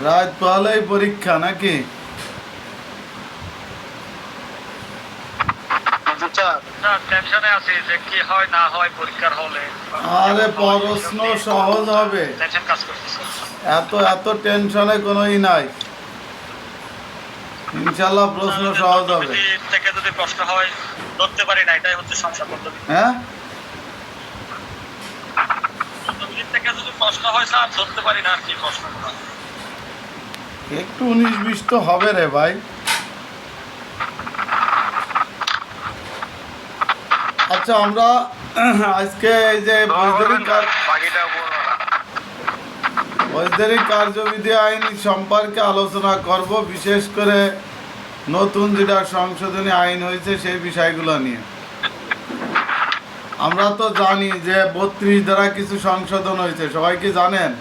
রাত পাহলেই পরীক্ষা নাকি? টেনশনে আছি যে কি হয় না হয় পরীক্ষার হলে। আরে প্রশ্ন সহজ হবে, টেনশন কাজ করতেছে। এত এত টেনশনে কোনোই নাই, ইনশাল্লাহ প্রশ্ন সহজ হবে। থেকে যদি প্রশ্ন হয় ধরতে পারি না, এটাই হচ্ছে সমস্যা। পদ্ধতি হ্যাঁ, থেকে যদি প্রশ্ন হয় স্যার ধরতে পারি না আর কি প্রশ্ন। একটু 19-20 তো হবে রে ভাই। আচ্ছা, আমরা আজকে এই যে বৈধানিক কার্যবিধি আইন সম্পর্কে আলোচনা করব, বিশেষ করে নতুন যেটা সংশোধনী আইন হয়েছে সেই বিষয়গুলো নিয়ে। আমরা তো জানি যে 32 দ্বারা কিছু সংশোধন হয়েছে, সবাই কি জানেন?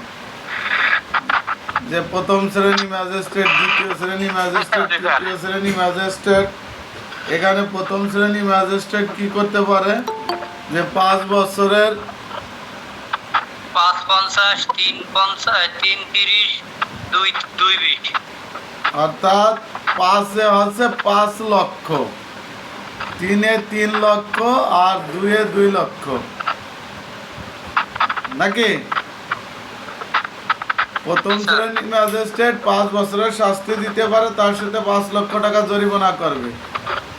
যে প্রথম শ্রেণী ম্যাজিস্ট্রেট, দ্বিতীয় শ্রেণী ম্যাজিস্ট্রেট, তৃতীয় শ্রেণী ম্যাজিস্ট্রেট। এখানে প্রথম শ্রেণী ম্যাজিস্ট্রেট কি করতে পারে, যে 5 বছরের 550 350 330 220, অর্থাৎ 5-এ হচ্ছে 5 লক্ষ, 3-এ 3 লক্ষ আর 2-এ 2 লক্ষ নাকি? প্রথম শ্রেণী ম্যাজিস্ট্রেট 5 বছরের শাস্তি দিতে পারে, তার সাথে 5 লক্ষ টাকা জরিমানা করবে।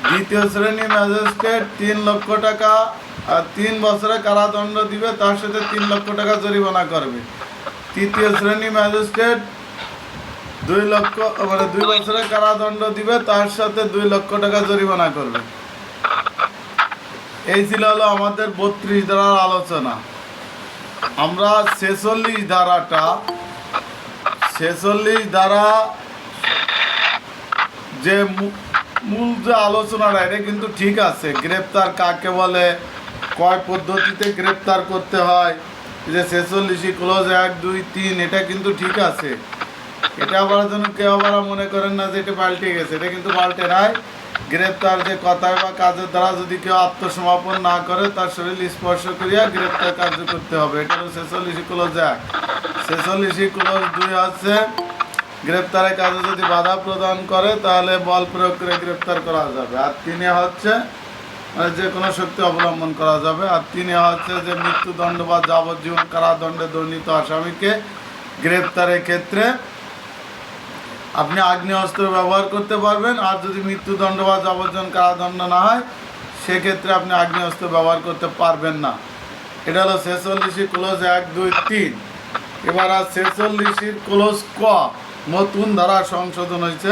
দ্বিতীয় শ্রেণী ম্যাজিস্ট্রেট 3 লক্ষ টাকা আর 3 বছরের কারাদণ্ড দিবে, তার সাথে 3 লক্ষ টাকা জরিমানা করবে। তৃতীয় শ্রেণী ম্যাজিস্ট্রেট 2 লক্ষ মানে 2 বছরের কারাদণ্ড দিবে, তার সাথে 2 লক্ষ টাকা জরিমানা করবে। এই ছিল হলো আমাদের 32 ধারার আলোচনা। আমরা 46 ধারা যে মূল যে আলোচনাটা, এটা কিন্তু ঠিক আছে। গ্রেপ্তার কাকে বলে, কয় পদ্ধতিতে গ্রেপ্তার করতে হয়, যে 46 ক্লোজ 1 2 3, এটা কিন্তু ঠিক আছে। এটা আবার যেন কেউ আবার মনে করেন না যে এটা পাল্টে গেছে, এটা কিন্তু পাল্টে নাই। গ্রেপ্তার যে কথায় বা কাজের দ্বারা যদি কেউ আত্মসমর্পণ না করে, তার শরীর স্পর্শ করিয়া গ্রেপ্তার কার্য করতে হবে। এটা হলো 46 ক্লোজ 1। 46 ক্লোজ 2 হচ্ছে গ্রেপ্তারের কাজে যদি বাধা প্রদান করে তাহলে বল প্রয়োগ করে গ্রেপ্তার করা যাবে। আর 3-এ হচ্ছে যে কোনো শক্তি অবলম্বন করা যাবে। আর 3-এ হচ্ছে যে মৃত্যুদণ্ড বা যাবজ্জীবন কারাদণ্ডে দণ্ডিত আসামিকে গ্রেপ্তারের ক্ষেত্রে আপনি আগ্নেয়াস্ত্র ব্যবহার করতে পারবেন। আর যদি মৃত্যুদণ্ড বা যাবজ্জীবন কারাদণ্ড না হয়, সেক্ষেত্রে আপনি আগ্নেয়াস্ত্র ব্যবহার করতে পারবেন না। এটা হলো 46 ক্লোজ 1 2 3। এবার আর 46 ক্লোজ ক, নতুন ধারা সংশোধন হয়েছে।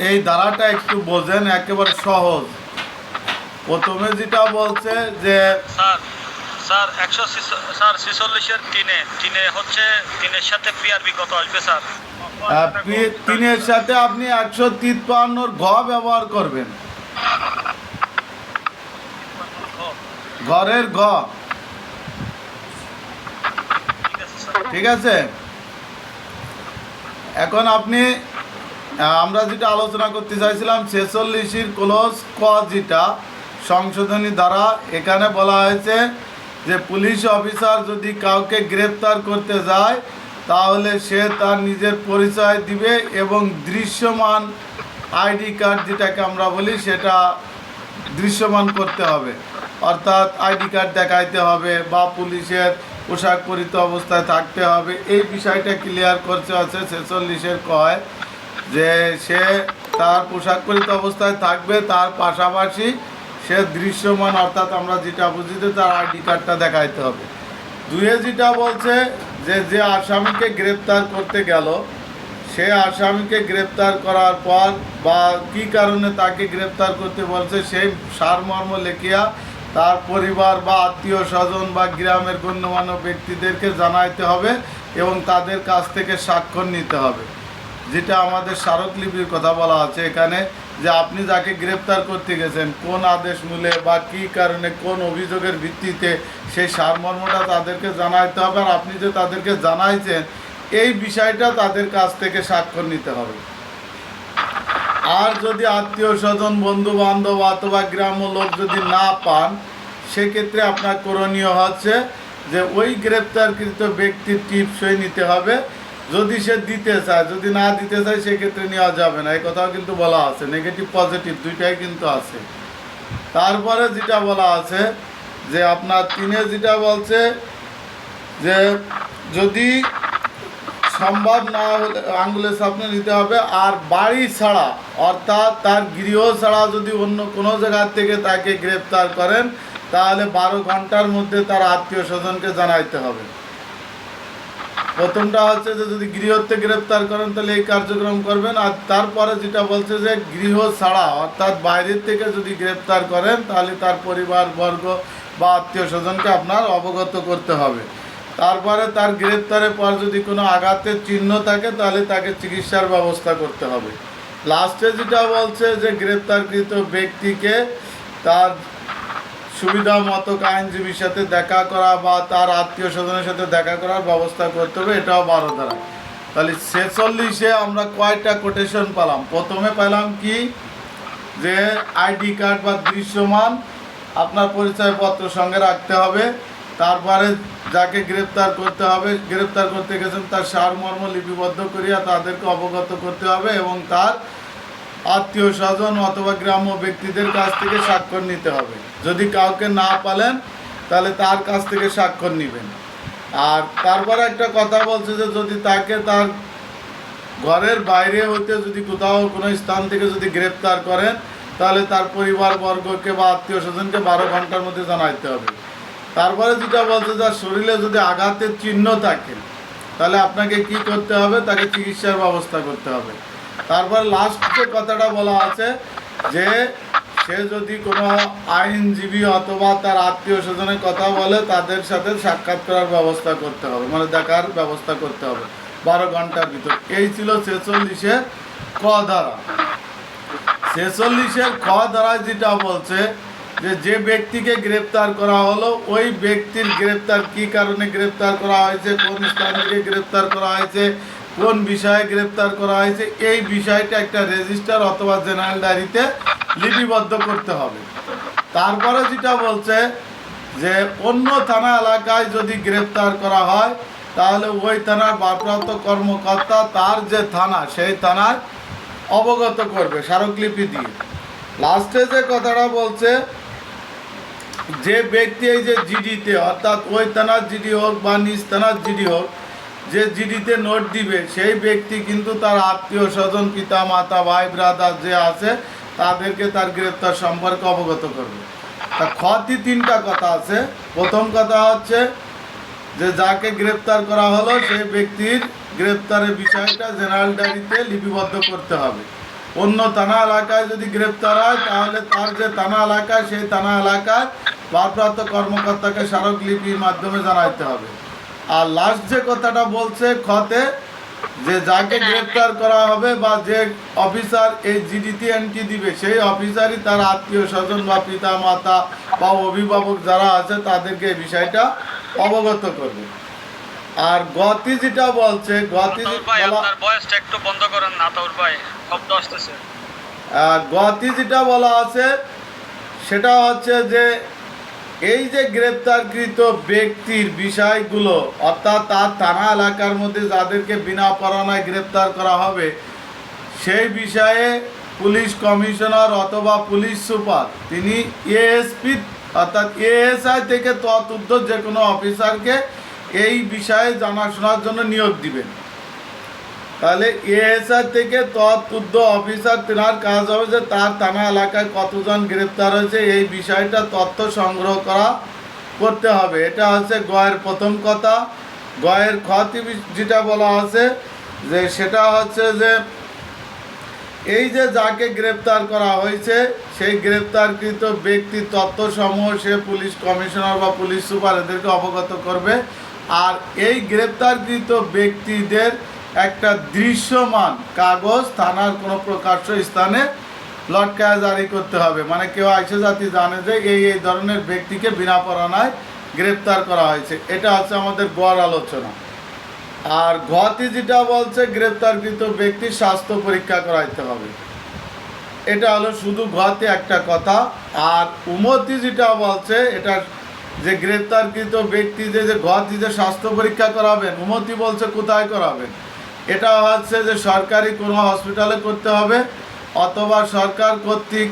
এই ধারাটা একটু বোঝেন, একেবারে সহজ। প্রথমে যেটা বলছে যে স্যার 146-এর 3-এ হচ্ছে 3-এর সাথে পিআরবি কত আসবে স্যার? 3-এর সাথে আপনি 153 ঘ ব্যবহার করবেন, ঘরের ঘ। ঠিক আছে। এখন আপনি আমরা যেটা আলোচনা করতে চাইছিলাম, 46 ক্লোজ ক যেটা সংশোধনী দ্বারা, এখানে বলা হয়েছে যে পুলিশ অফিসার যদি কাউকে গ্রেপ্তার করতে যায়, তাহলে সে তার নিজের পরিচয় দিবে এবং দৃশ্যমান আইডি কার্ড যেটাকে আমরা বলি, সেটা দৃশ্যমান করতে হবে। অর্থাৎ আইডি কার্ড দেখাইতে হবে বা পুলিশের পোশাক পরিহিত অবস্থায় থাকতে হবে। এই বিষয়টা ক্লিয়ার করতে আছে 46-এর কয়, যে সে তার পোশাক পরিহিত অবস্থায় থাকবে, তার পাশাপাশি সে দৃশ্যমান, অর্থাৎ আমরা যেটা বুঝি যে তার আইডি কার্ডটা দেখাইতে হবে। 2-এ যেটা বলছে যে যে আসামিকে গ্রেপ্তার করতে গেল, সে আসামিকে গ্রেপ্তার করার পর বা কী কারণে তাকে গ্রেপ্তার করতে বলছে, সেই সারমর্ম লেখিয়া তার পরিবার বা আত্মীয় স্বজন বা গ্রামের গণ্যমান্য ব্যক্তিদেরকে জানাইতে হবে এবং তাদের কাছ থেকে স্বাক্ষর নিতে হবে। যেটা আমাদের স্মারকলিপির কথা বলা আছে এখানে, যে আপনি যাকে গ্রেপ্তার করতে গেছেন, কোন আদেশ মূলে বা কী কারণে, কোন অভিযোগের ভিত্তিতে, সেই সারমর্মটা তাদেরকে জানাইতে হবে। আর আপনি যে তাদেরকে জানাইছেন, এই বিষয়টা তাদের কাছ থেকে স্বাক্ষর নিতে হবে। আর যদি আত্মীয় স্বজন, বন্ধু বান্ধব অথবা গ্রাম্য লোক যদি না পান, সেক্ষেত্রে আপনার করণীয় হচ্ছে যে ওই গ্রেপ্তারকৃত ব্যক্তির টিপসই নিতে হবে যদি সে দিতে চায়, যদি না দিতে চায় সেক্ষেত্রে নেওয়া যাবে না, এই কথাও কিন্তু বলা আছে। নেগেটিভ পজিটিভ দুইটাই কিন্তু আছে। তারপরে যেটা বলা আছে যে আপনার 3-এ যেটা বলছে যে যদি সম্ভব না হলে আঙ্গুলের সামনে নিতে হবে। আর বাড়ি ছাড়া অর্থাৎ তার গৃহ ছাড়া যদি অন্য কোনো জায়গা থেকে তাকে গ্রেপ্তার করেন তাহলে 12 ঘন্টার মধ্যে তার আত্মীয় স্বজনকে জানাইতে হবে। প্রথমটা হচ্ছে যে যদি গৃহতে গ্রেপ্তার করেন তাহলে এই কার্যক্রম করবেন। আর তারপরে যেটা বলছে যে গৃহ ছাড়া অর্থাৎ বাইরের থেকে যদি গ্রেপ্তার করেন তাহলে তার পরিবারবর্গ বা আত্মীয় স্বজনকে আপনার অবগত করতে হবে। তারপরে তার গ্রেপ্তারের পর যদি কোনো আঘাতের চিহ্ন থাকে তাহলে তাকে চিকিৎসার ব্যবস্থা করতে হবে। লাস্টে যেটা বলছে যে গ্রেপ্তারকৃত ব্যক্তিকে তার সুবিধা মতো আইনজীবীর সাথে দেখা করা বা তার আত্মীয় স্বজনের সাথে দেখা করার ব্যবস্থা করতে হবে, এটাও 12 ধারা। তাহলে 46-এ আমরা কয়টা কোটেশন পেলাম? প্রথমে পেলাম কি যে আইডি কার্ড বা দৃশ্যমান আপনার পরিচয়পত্র সঙ্গে রাখতে হবে। তারপরে যাকে গ্রেপ্তার করতে হবে, গ্রেপ্তার করতে গেছেন তার সারমর্ম লিপিবদ্ধ করিয়া তাদেরকে অবগত করতে হবে এবং তার আত্মীয় স্বজন অথবা গ্রাম্য ব্যক্তিদের কাছ থেকে স্বাক্ষর নিতে হবে। যদি কাউকে না পালেন তাহলে তার কাছ থেকে স্বাক্ষর নেবেন। আর তারপরে একটা কথা বলছে যে যদি তাকে তার ঘরের বাইরে হইতে যদি কোথাও কোনো স্থান থেকে যদি গ্রেপ্তার করেন তাহলে তার পরিবারবর্গকে বা আত্মীয় স্বজনকে 12 ঘন্টার মধ্যে জানাইতে হবে। তারপরে যেটা বলছে যার শরীরে যদি আঘাতের চিহ্ন থাকে তাহলে আপনাকে কি করতে হবে? তাকে চিকিৎসার ব্যবস্থা করতে হবে। তারপর লাস্ট যে কথাটা বলা আছে যে সে যদি কোনো আইনজীবী অথবা তার আত্মীয় স্বজনের কথা বলে তাদের সাথে সাক্ষাৎ করার ব্যবস্থা করতে হবে, মানে দেখার ব্যবস্থা করতে হবে 12 ঘন্টার ভিতর। এই ছিল 46-এর ক ধারা। 46-এর খ ধারায় যেটা বলছে যে যে ব্যক্তিকে গ্রেপ্তার করা হলো ওই ব্যক্তির গ্রেপ্তার কি কারণে গ্রেপ্তার করা হয়েছে, কোন স্থান থেকে গ্রেপ্তার করা হয়েছে, কোন বিষয়ে গ্রেপ্তার করা হয়েছে, এই বিষয়টা একটা রেজিস্টার অথবা জেনারেল ডায়েরিতে লিপিবদ্ধ করতে হবে। তারপরে যেটা বলছে যে অন্য থানা এলাকায় যদি গ্রেপ্তার করা হয় তাহলে ওই থানার ভারপ্রাপ্ত কর্মকর্তা তার যে থানা সেই থানায় অবগত করবে স্মারকলিপি দিয়ে। লাস্টে যে কথাটা বলছে যে ব্যক্তি এই যে জিডিতে অর্থাৎ ওই থানার জিডি হোক বা নিজ থানার জিডি হোক যে জিডিতে নোট দিবে সেই ব্যক্তি কিন্তু তার আত্মীয় স্বজন পিতা মাতা ভাই ব্রাদার যে আছে তাদেরকে তার গ্রেপ্তার সম্পর্কে অবগত করবে। তা খতি 3টা কথা আছে। প্রথম কথা হচ্ছে যে যাকে গ্রেপ্তার করা হলো সেই ব্যক্তির গ্রেপ্তারের বিষয়টা জেনারেল ডায়েরিতে লিপিবদ্ধ করতে হবে। অন্য থানা এলাকায় যদি গ্রেপ্তার হয় তাহলে তার যে থানা এলাকা সেই থানা এলাকায় ভারপ্রাপ্ত কর্মকর্তাকে স্মারকলিপির মাধ্যমে জানাইতে হবে। আর লাস্ট যে কথাটা বলছে খতে যে যাকে গ্রেপ্তার করা হবে বা যে অফিসার এই জিডিতে এন্ট্রি দিবে সেই অফিসারই তার আত্মীয় স্বজন বা পিতা মাতা বা অভিভাবক যারা আছে তাদেরকে এই বিষয়টা অবগত করবে। আর গতি যেটা বলছে গতি আপনার ভয়েসটা একটু বন্ধ করেন না তাউর ভাই, শব্দ আসতেছে। গতি যেটা বলা আছে সেটা হচ্ছে যে এই যে গ্রেপ্তারকৃত ব্যক্তির বিষয়গুলো অর্থাৎ তার থানা এলাকার মধ্যে যাদেরকে বিনা পরোয়ানায় গ্রেপ্তার করা হবে সেই বিষয়ে পুলিশ কমিশনার অথবা পুলিশ সুপার তিনি এএসপি অর্থাৎ এএসআই থেকে তদুর্ধ্ব যে কোনো অফিসারকে এই বিষয়ে জানাশোনার জন্য নিয়োগ দিবেন। তাহলে এএসআই থেকে তদুর্ধ্ব অফিসার তেনার কাজ হবে যে তার থানা এলাকায় কতজন গ্রেপ্তার হয়েছে এই বিষয়টা তথ্য সংগ্রহ করতে হবে। এটা হচ্ছে গয়ের প্রথম কথা। গয়ের খতি যেটা বলা আছে যে সেটা হচ্ছে যে এই যে যাকে গ্রেপ্তার করা হয়েছে সেই গ্রেপ্তারকৃত ব্যক্তির তথ্যসমূহ সে পুলিশ কমিশনার বা পুলিশ সুপার এদেরকে অবগত করবে। আর এই গ্রেপ্তারকৃত ব্যক্তিদের একটা দৃশ্যমান কাগজ থানার কোনো প্রকাশ্য স্থানে লটকায় জারি করতে হবে, মানে কেউ আইসে জাতি জানে যে এই ধরনের ব্যক্তিকে বিনা পরোয়ানায় গ্রেপ্তার করা হয়েছে। এটা হচ্ছে আমাদের গড় আলোচনা। আর ঘতি যেটা বলছে গ্রেপ্তারকৃত ব্যক্তির স্বাস্থ্য পরীক্ষা করাইতে হবে, এটা হলো শুধু ঘতে একটা কথা। আর উমতি যেটা বলছে এটা যে গ্রেপ্তারকৃত ব্যক্তি যে ঘতি যে স্বাস্থ্য পরীক্ষা করাবেন, উমতি বলছে কোথায় করাবেন, এটা হচ্ছে যে সরকারি কোনো হসপিটালে করতে হবে, অথবা সরকার কর্তৃক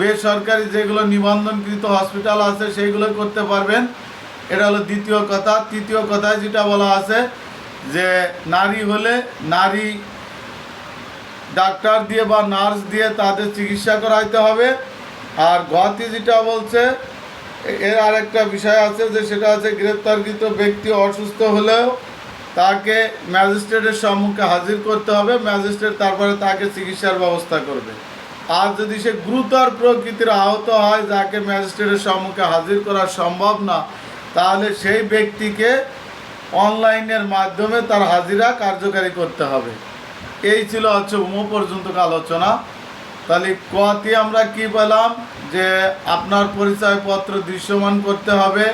বেসরকারি যেগুলো নিবন্ধনকৃত হসপিটাল আছে সেইগুলো করতে পারবেন। এটা হলো দ্বিতীয় কথা। তৃতীয় কথায় যেটা বলা আছে যে নারী হলে নারী ডাক্তার দিয়ে বা নার্স দিয়ে তাদের চিকিৎসা করাইতে হবে। আর গতি যেটা বলছে এর আরেকটা বিষয় আছে যে সেটা আছে গ্রেপ্তারকৃত ব্যক্তি অসুস্থ হলেও তাকে ম্যাজিস্ট্রেটের সম্মুখে হাজির করতে হবে, ম্যাজিস্ট্রেট তারপরে তাকে চিকিৎসার ব্যবস্থা করবে। আর যদি সে গুরুতর প্রকৃতির আহত হয় যাকে ম্যাজিস্ট্রেটের সম্মুখে হাজির করা সম্ভব না, তাহলে সেই ব্যক্তিকে অনলাইনের মাধ্যমে তার হাজিরা কার্যকারী করতে হবে। এই ছিল হচ্ছে পর্যন্ত আলোচনা। তাহলে কতে আমরা কি পেলাম যে আপনার পরিচয়পত্র দৃশ্যমান করতে হবে,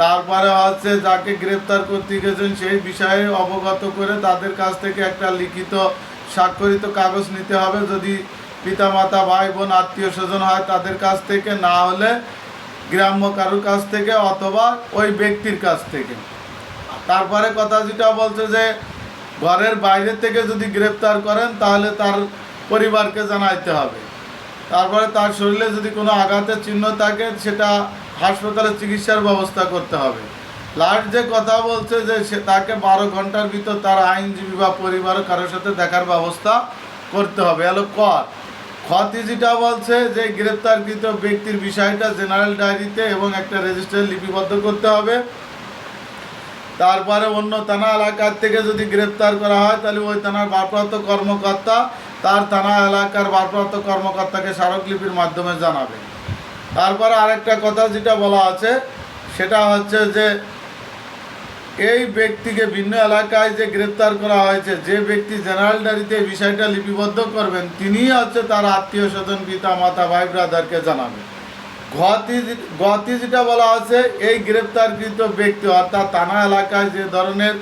তারপরে হচ্ছে যাকে গ্রেপ্তার করতে গেছেন সেই বিষয়ে অবগত করে তাদের কাছ থেকে একটা লিখিত স্বাক্ষরিত কাগজ নিতে হবে, যদি পিতামাতা ভাই বোন আত্মীয় স্বজন হয় তাদের কাছ থেকে, না হলে গ্রাম্য কারোর কাছ থেকে অথবা ওই ব্যক্তির কাছ থেকে। তারপরে কথা যেটা বলছে যে ঘরের বাইরে থেকে যদি গ্রেপ্তার করেন তাহলে তার পরিবারকে জানাইতে হবে। তারপরে তার শরীরে যদি কোনো আঘাতের চিহ্ন থাকে সেটা হাসপাতালে চিকিৎসার ব্যবস্থা করতে হবে। লাস্ট যে কথা বলছে যে সে তাকে 12 ঘন্টার ভিতর তার আইনজীবী বা পরিবারের কারোর সাথে দেখার ব্যবস্থা করতে হবে। এলো ক্ষতি যেটা বলছে যে গ্রেপ্তারকৃত ব্যক্তির বিষয়টা জেনারেল ডায়েরিতে এবং একটা রেজিস্টার লিপিবদ্ধ করতে হবে। তারপরে অন্য থানা এলাকার থেকে যদি গ্রেপ্তার করা হয় তাহলে ওই থানার ভারপ্রাপ্ত কর্মকর্তা তার থানা এলাকার ভারপ্রাপ্ত কর্মকর্তাকে স্মারকলিপির মাধ্যমে জানাবে। তারপরে আরেকটা কথা যেটা বলা আছে সেটা হচ্ছে যে এই ব্যক্তিকে ভিন্ন এলাকায় যে গ্রেপ্তার করা হয়েছে, যে ব্যক্তি জেনারেল ডায়েরিতে এই বিষয়টা লিপিবদ্ধ করবেন তিনিই হচ্ছে তার আত্মীয় স্বজন পিতা মাতা ভাই ব্রাদারকে জানাবে। গতি যেটা বলা আছে এই গ্রেপ্তারকৃত ব্যক্তি অর্থাৎ থানা এলাকায় যে ধরনের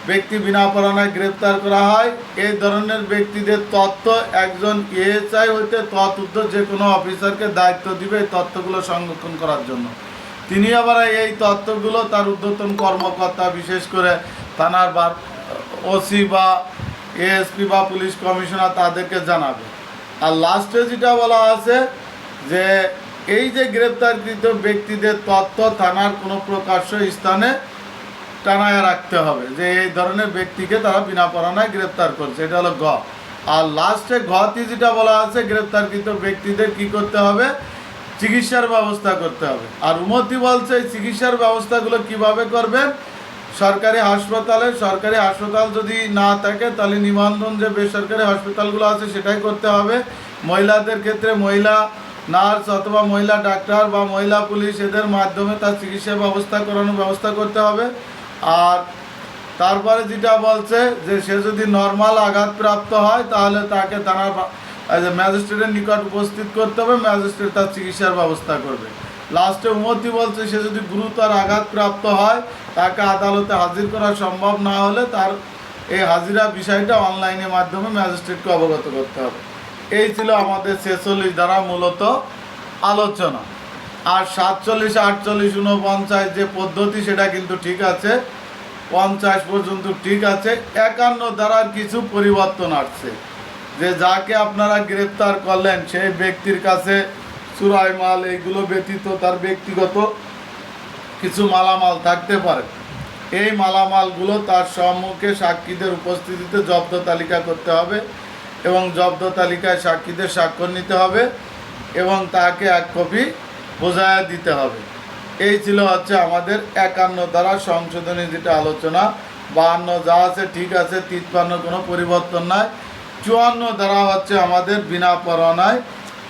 ব্যক্তি বিনা পরোয়ানায় গ্রেপ্তার করা হয় এই ধরনের ব্যক্তিদের তথ্য একজন এএসআই হইতে তৎউর্ধ্ব যে কোনো অফিসারকে দায়িত্ব দিবে এই তথ্যগুলো সংরক্ষণ করার জন্য। তিনি আবার এই তথ্যগুলো তার ঊর্ধ্বতন কর্মকর্তা বিশেষ করে থানার ওসি বা এএসপি বা পুলিশ কমিশনার তাদেরকে জানাবে। আর লাস্টে যেটা বলা আছে যে এই যে গ্রেপ্তারকৃত ব্যক্তিদের তথ্য থানার কোনো প্রকাশ্য স্থানে টানায় রাখতে হবে যে এই ধরনের ব্যক্তিকে তারা বিনা পরোয়ানায় গ্রেপ্তার করছে। এটা হলো গ। আর লাস্টে ঘতে যেটা বলা আছে গ্রেপ্তারকৃত ব্যক্তিদের কি করতে হবে, চিকিৎসার ব্যবস্থা করতে হবে। আর উমতি বলছে এই চিকিৎসার ব্যবস্থাগুলো কিভাবে করবেন, সরকারি হাসপাতাল যদি না থাকে তাহলে নিবন্ধন যে বেসরকারি হাসপাতালগুলো আছে সেটাই করতে হবে। মহিলাদের ক্ষেত্রে মহিলা নার্স অথবা মহিলা ডাক্তার বা মহিলা পুলিশ এদের মাধ্যমে তার চিকিৎসা করানোর ব্যবস্থা করতে হবে। আর তারপরে যেটা বলছে যে সে যদি নর্মাল আঘাতপ্রাপ্ত হয় তাহলে তাকে থানার ম্যাজিস্ট্রেটের নিকট উপস্থিত করতে হবে, ম্যাজিস্ট্রেট তার চিকিৎসার ব্যবস্থা করবে। লাস্টে উমতি বলছে সে যদি গুরুতর আঘাতপ্রাপ্ত হয় তাকে আদালতে হাজির করা সম্ভব না হলে তার এই হাজিরা বিষয়টা অনলাইনের মাধ্যমে ম্যাজিস্ট্রেটকে অবগত করতে হবে। এই ছিল আমাদের 46 দ্বারা মূলত আলোচনা। আর 47, 48, 49 যে পদ্ধতি সেটা কিন্তু ঠিক আছে, 50 পর্যন্ত ঠিক আছে। 51 দ্বারার কিছু পরিবর্তন আসছে যে যাকে আপনারা গ্রেপ্তার করলেন সেই ব্যক্তির কাছে চুরাই মাল এইগুলো ব্যতীত তার ব্যক্তিগত কিছু মালামাল থাকতে পারে। এই মালামালগুলো তার সম্মুখে সাক্ষীদের উপস্থিতিতে জব্দ তালিকা করতে হবে এবং জব্দ তালিকায় সাক্ষীদের স্বাক্ষর নিতে হবে এবং তাকে 1 কপি বোঝায়া দিতে হবে। এই ছিল হচ্ছে আমাদের 51 দ্বারা সংশোধনী যেটা আলোচনা। 52 যা আছে ঠিক আছে, 53 কোনো পরিবর্তন নাই। 54 দ্বারা হচ্ছে আমাদের বিনা পরোয়ানায়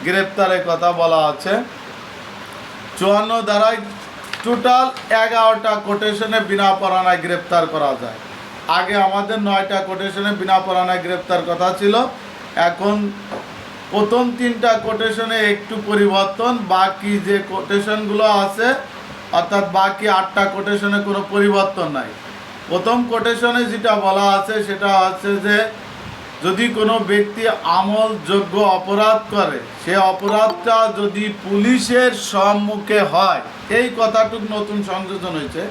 গ্রেপ্তারের কথা বলা আছে। 54 দ্বারায় টোটাল 11টা কোটেশনে বিনা পরোয়ানায় গ্রেপ্তার করা যায়। আগে আমাদের 9টা কোটেশনে বিনা পরোয়ানায় গ্রেপ্তার কথা ছিল, এখন প্রথম 3টা কোটেশনে একটু পরিবর্তন, বাকি যে কোটেশনগুলো আছে অর্থাৎ বাকি 8টা কোটেশনে কোনো পরিবর্তন নাই। প্রথম কোটেশনে যেটা বলা আছে সেটা হচ্ছে যে যদি কোনো ব্যক্তি আমলযোগ্য অপরাধ করে সে অপরাধটা যদি পুলিশের সম্মুখে হয়, এই কথাটুকু নতুন সংযোজন হয়েছে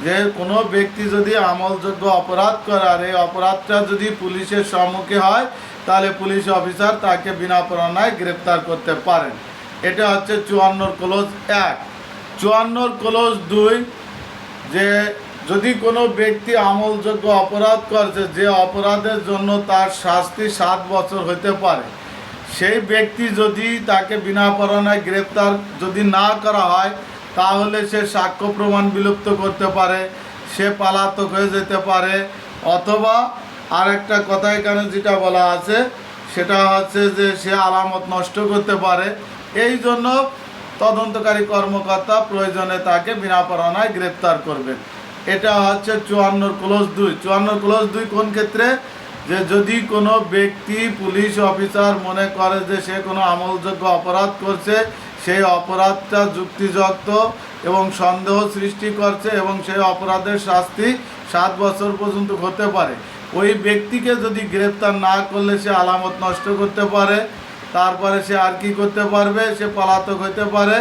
যে কোনো ব্যক্তি যদি আমলযোগ্য অপরাধ করে আর এই অপরাধটা যদি পুলিশের সম্মুখে হয় তাহলে পুলিশ অফিসার তাকে বিনা পরোয়ানায় গ্রেপ্তার করতে পারেন। এটা হচ্ছে 54 ক্লোজ 1। 54 ক্লোজ 2, যে যদি কোনো ব্যক্তি আমলযোগ্য অপরাধ করছে যে অপরাধের জন্য তার শাস্তি 7 বছর হতে পারে, সেই ব্যক্তি যদি তাকে বিনা পরোয়ানায় গ্রেপ্তার যদি না করা হয় তাহলে সে সাক্ষ্য প্রমাণ বিলুপ্ত করতে পারে, সে পলাতক হয়ে যেতে পারে, অথবা আরেকটা কথা এখানে যেটা বলা আছে সেটা হচ্ছে যে সে আলামত নষ্ট করতে পারে। এই জন্য তদন্তকারী কর্মকর্তা প্রয়োজনে তাকে বিনা পরোয়ানায় গ্রেপ্তার করবেন। এটা হচ্ছে 54 ক্লোজ 2। 54 ক্লোজ 2 কোন ক্ষেত্রে? যে যদি কোনো ব্যক্তি পুলিশ অফিসার মনে করে যে সে কোনো আমলযোগ্য অপরাধ করছে, সেই অপরাধটা যুক্তিযুক্ত এবং সন্দেহ সৃষ্টি করছে এবং সেই অপরাধের শাস্তি 7 বছর পর্যন্ত হতে পারে, ওই ব্যক্তিকে যদি গ্রেপ্তার না করলে সে আলামত নষ্ট করতে পারে, তারপরে সে আর কি করতে পারবে, সে পলাতক হতে পারে,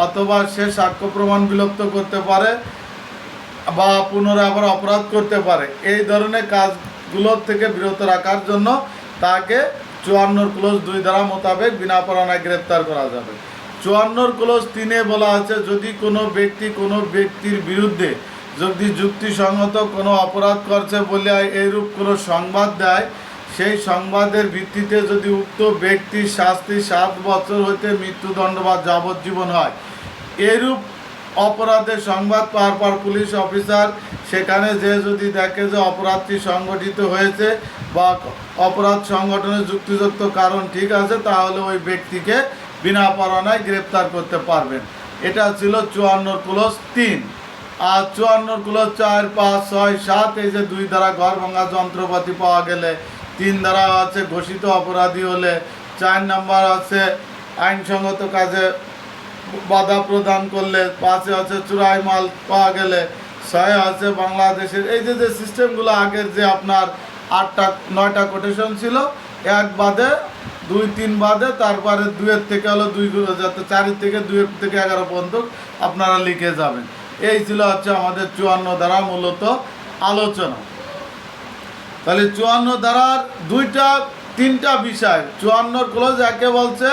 অথবা সে সাক্ষ্য প্রমাণ বিলুপ্ত করতে পারে বা পুনরায় আবার অপরাধ করতে পারে। এই ধরনের কাজগুলোর থেকে বিরত রাখার জন্য তাকে 54 ক্লোজ 2 ধারা মোতাবেক বিনা পরোয়ানায় গ্রেপ্তার করা যাবে। 54 ক্লোজ 3-এ বলা আছে যদি কোনো ব্যক্তি কোনো ব্যক্তির বিরুদ্ধে যদি যুক্তিসঙ্গত কোনো অপরাধ করছে বলে এইরূপ কোনো সংবাদ দেয়, সেই সংবাদের ভিত্তিতে যদি উক্ত ব্যক্তির শাস্তি 7 বছর হইতে মৃত্যুদণ্ড বা যাবজ্জীবন হয়, এরূপ অপরাধের সংবাদ পাওয়ার পর পুলিশ অফিসার সেখানে যে যদি দেখে যে অপরাধটি সংগঠিত হয়েছে বা অপরাধ সংগঠনের যুক্তিযুক্ত কারণ ঠিক আছে, তাহলে ওই ব্যক্তিকে বিনা পরোয়ানায় গ্রেপ্তার করতে পারবেন। এটা ছিল 54 ক্লোজ 3। আর 54 ক্লোজ 4, 5, 6, 7 এই যে 2 ধারা ঘর ভাঙা যন্ত্রপাতি পাওয়া গেলে, 3 ধারা আছে ঘোষিত অপরাধী হলে, 4 নম্বর আছে আইনসঙ্গত কাজে বাধা প্রদান করলে, 5-এ আছে চুরাই মাল পাওয়া গেলে, 6-এ আছে বাংলাদেশের এই যে সিস্টেমগুলো আগের যে আপনার 8-9টা কোটেশন ছিল, 1 বাদে 2, 3 বাদে, তারপরে 2-এর থেকে হলো 2 যাতে 4 থেকে 2 থেকে 11 পর্যন্ত আপনারা লিখে যাবেন। এই ছিল হচ্ছে আমাদের 54 ধারা মূলত আলোচনা। তাহলে 54 ধারার 3টা বিষয়। 54 ক্লোজ 1-এ বলছে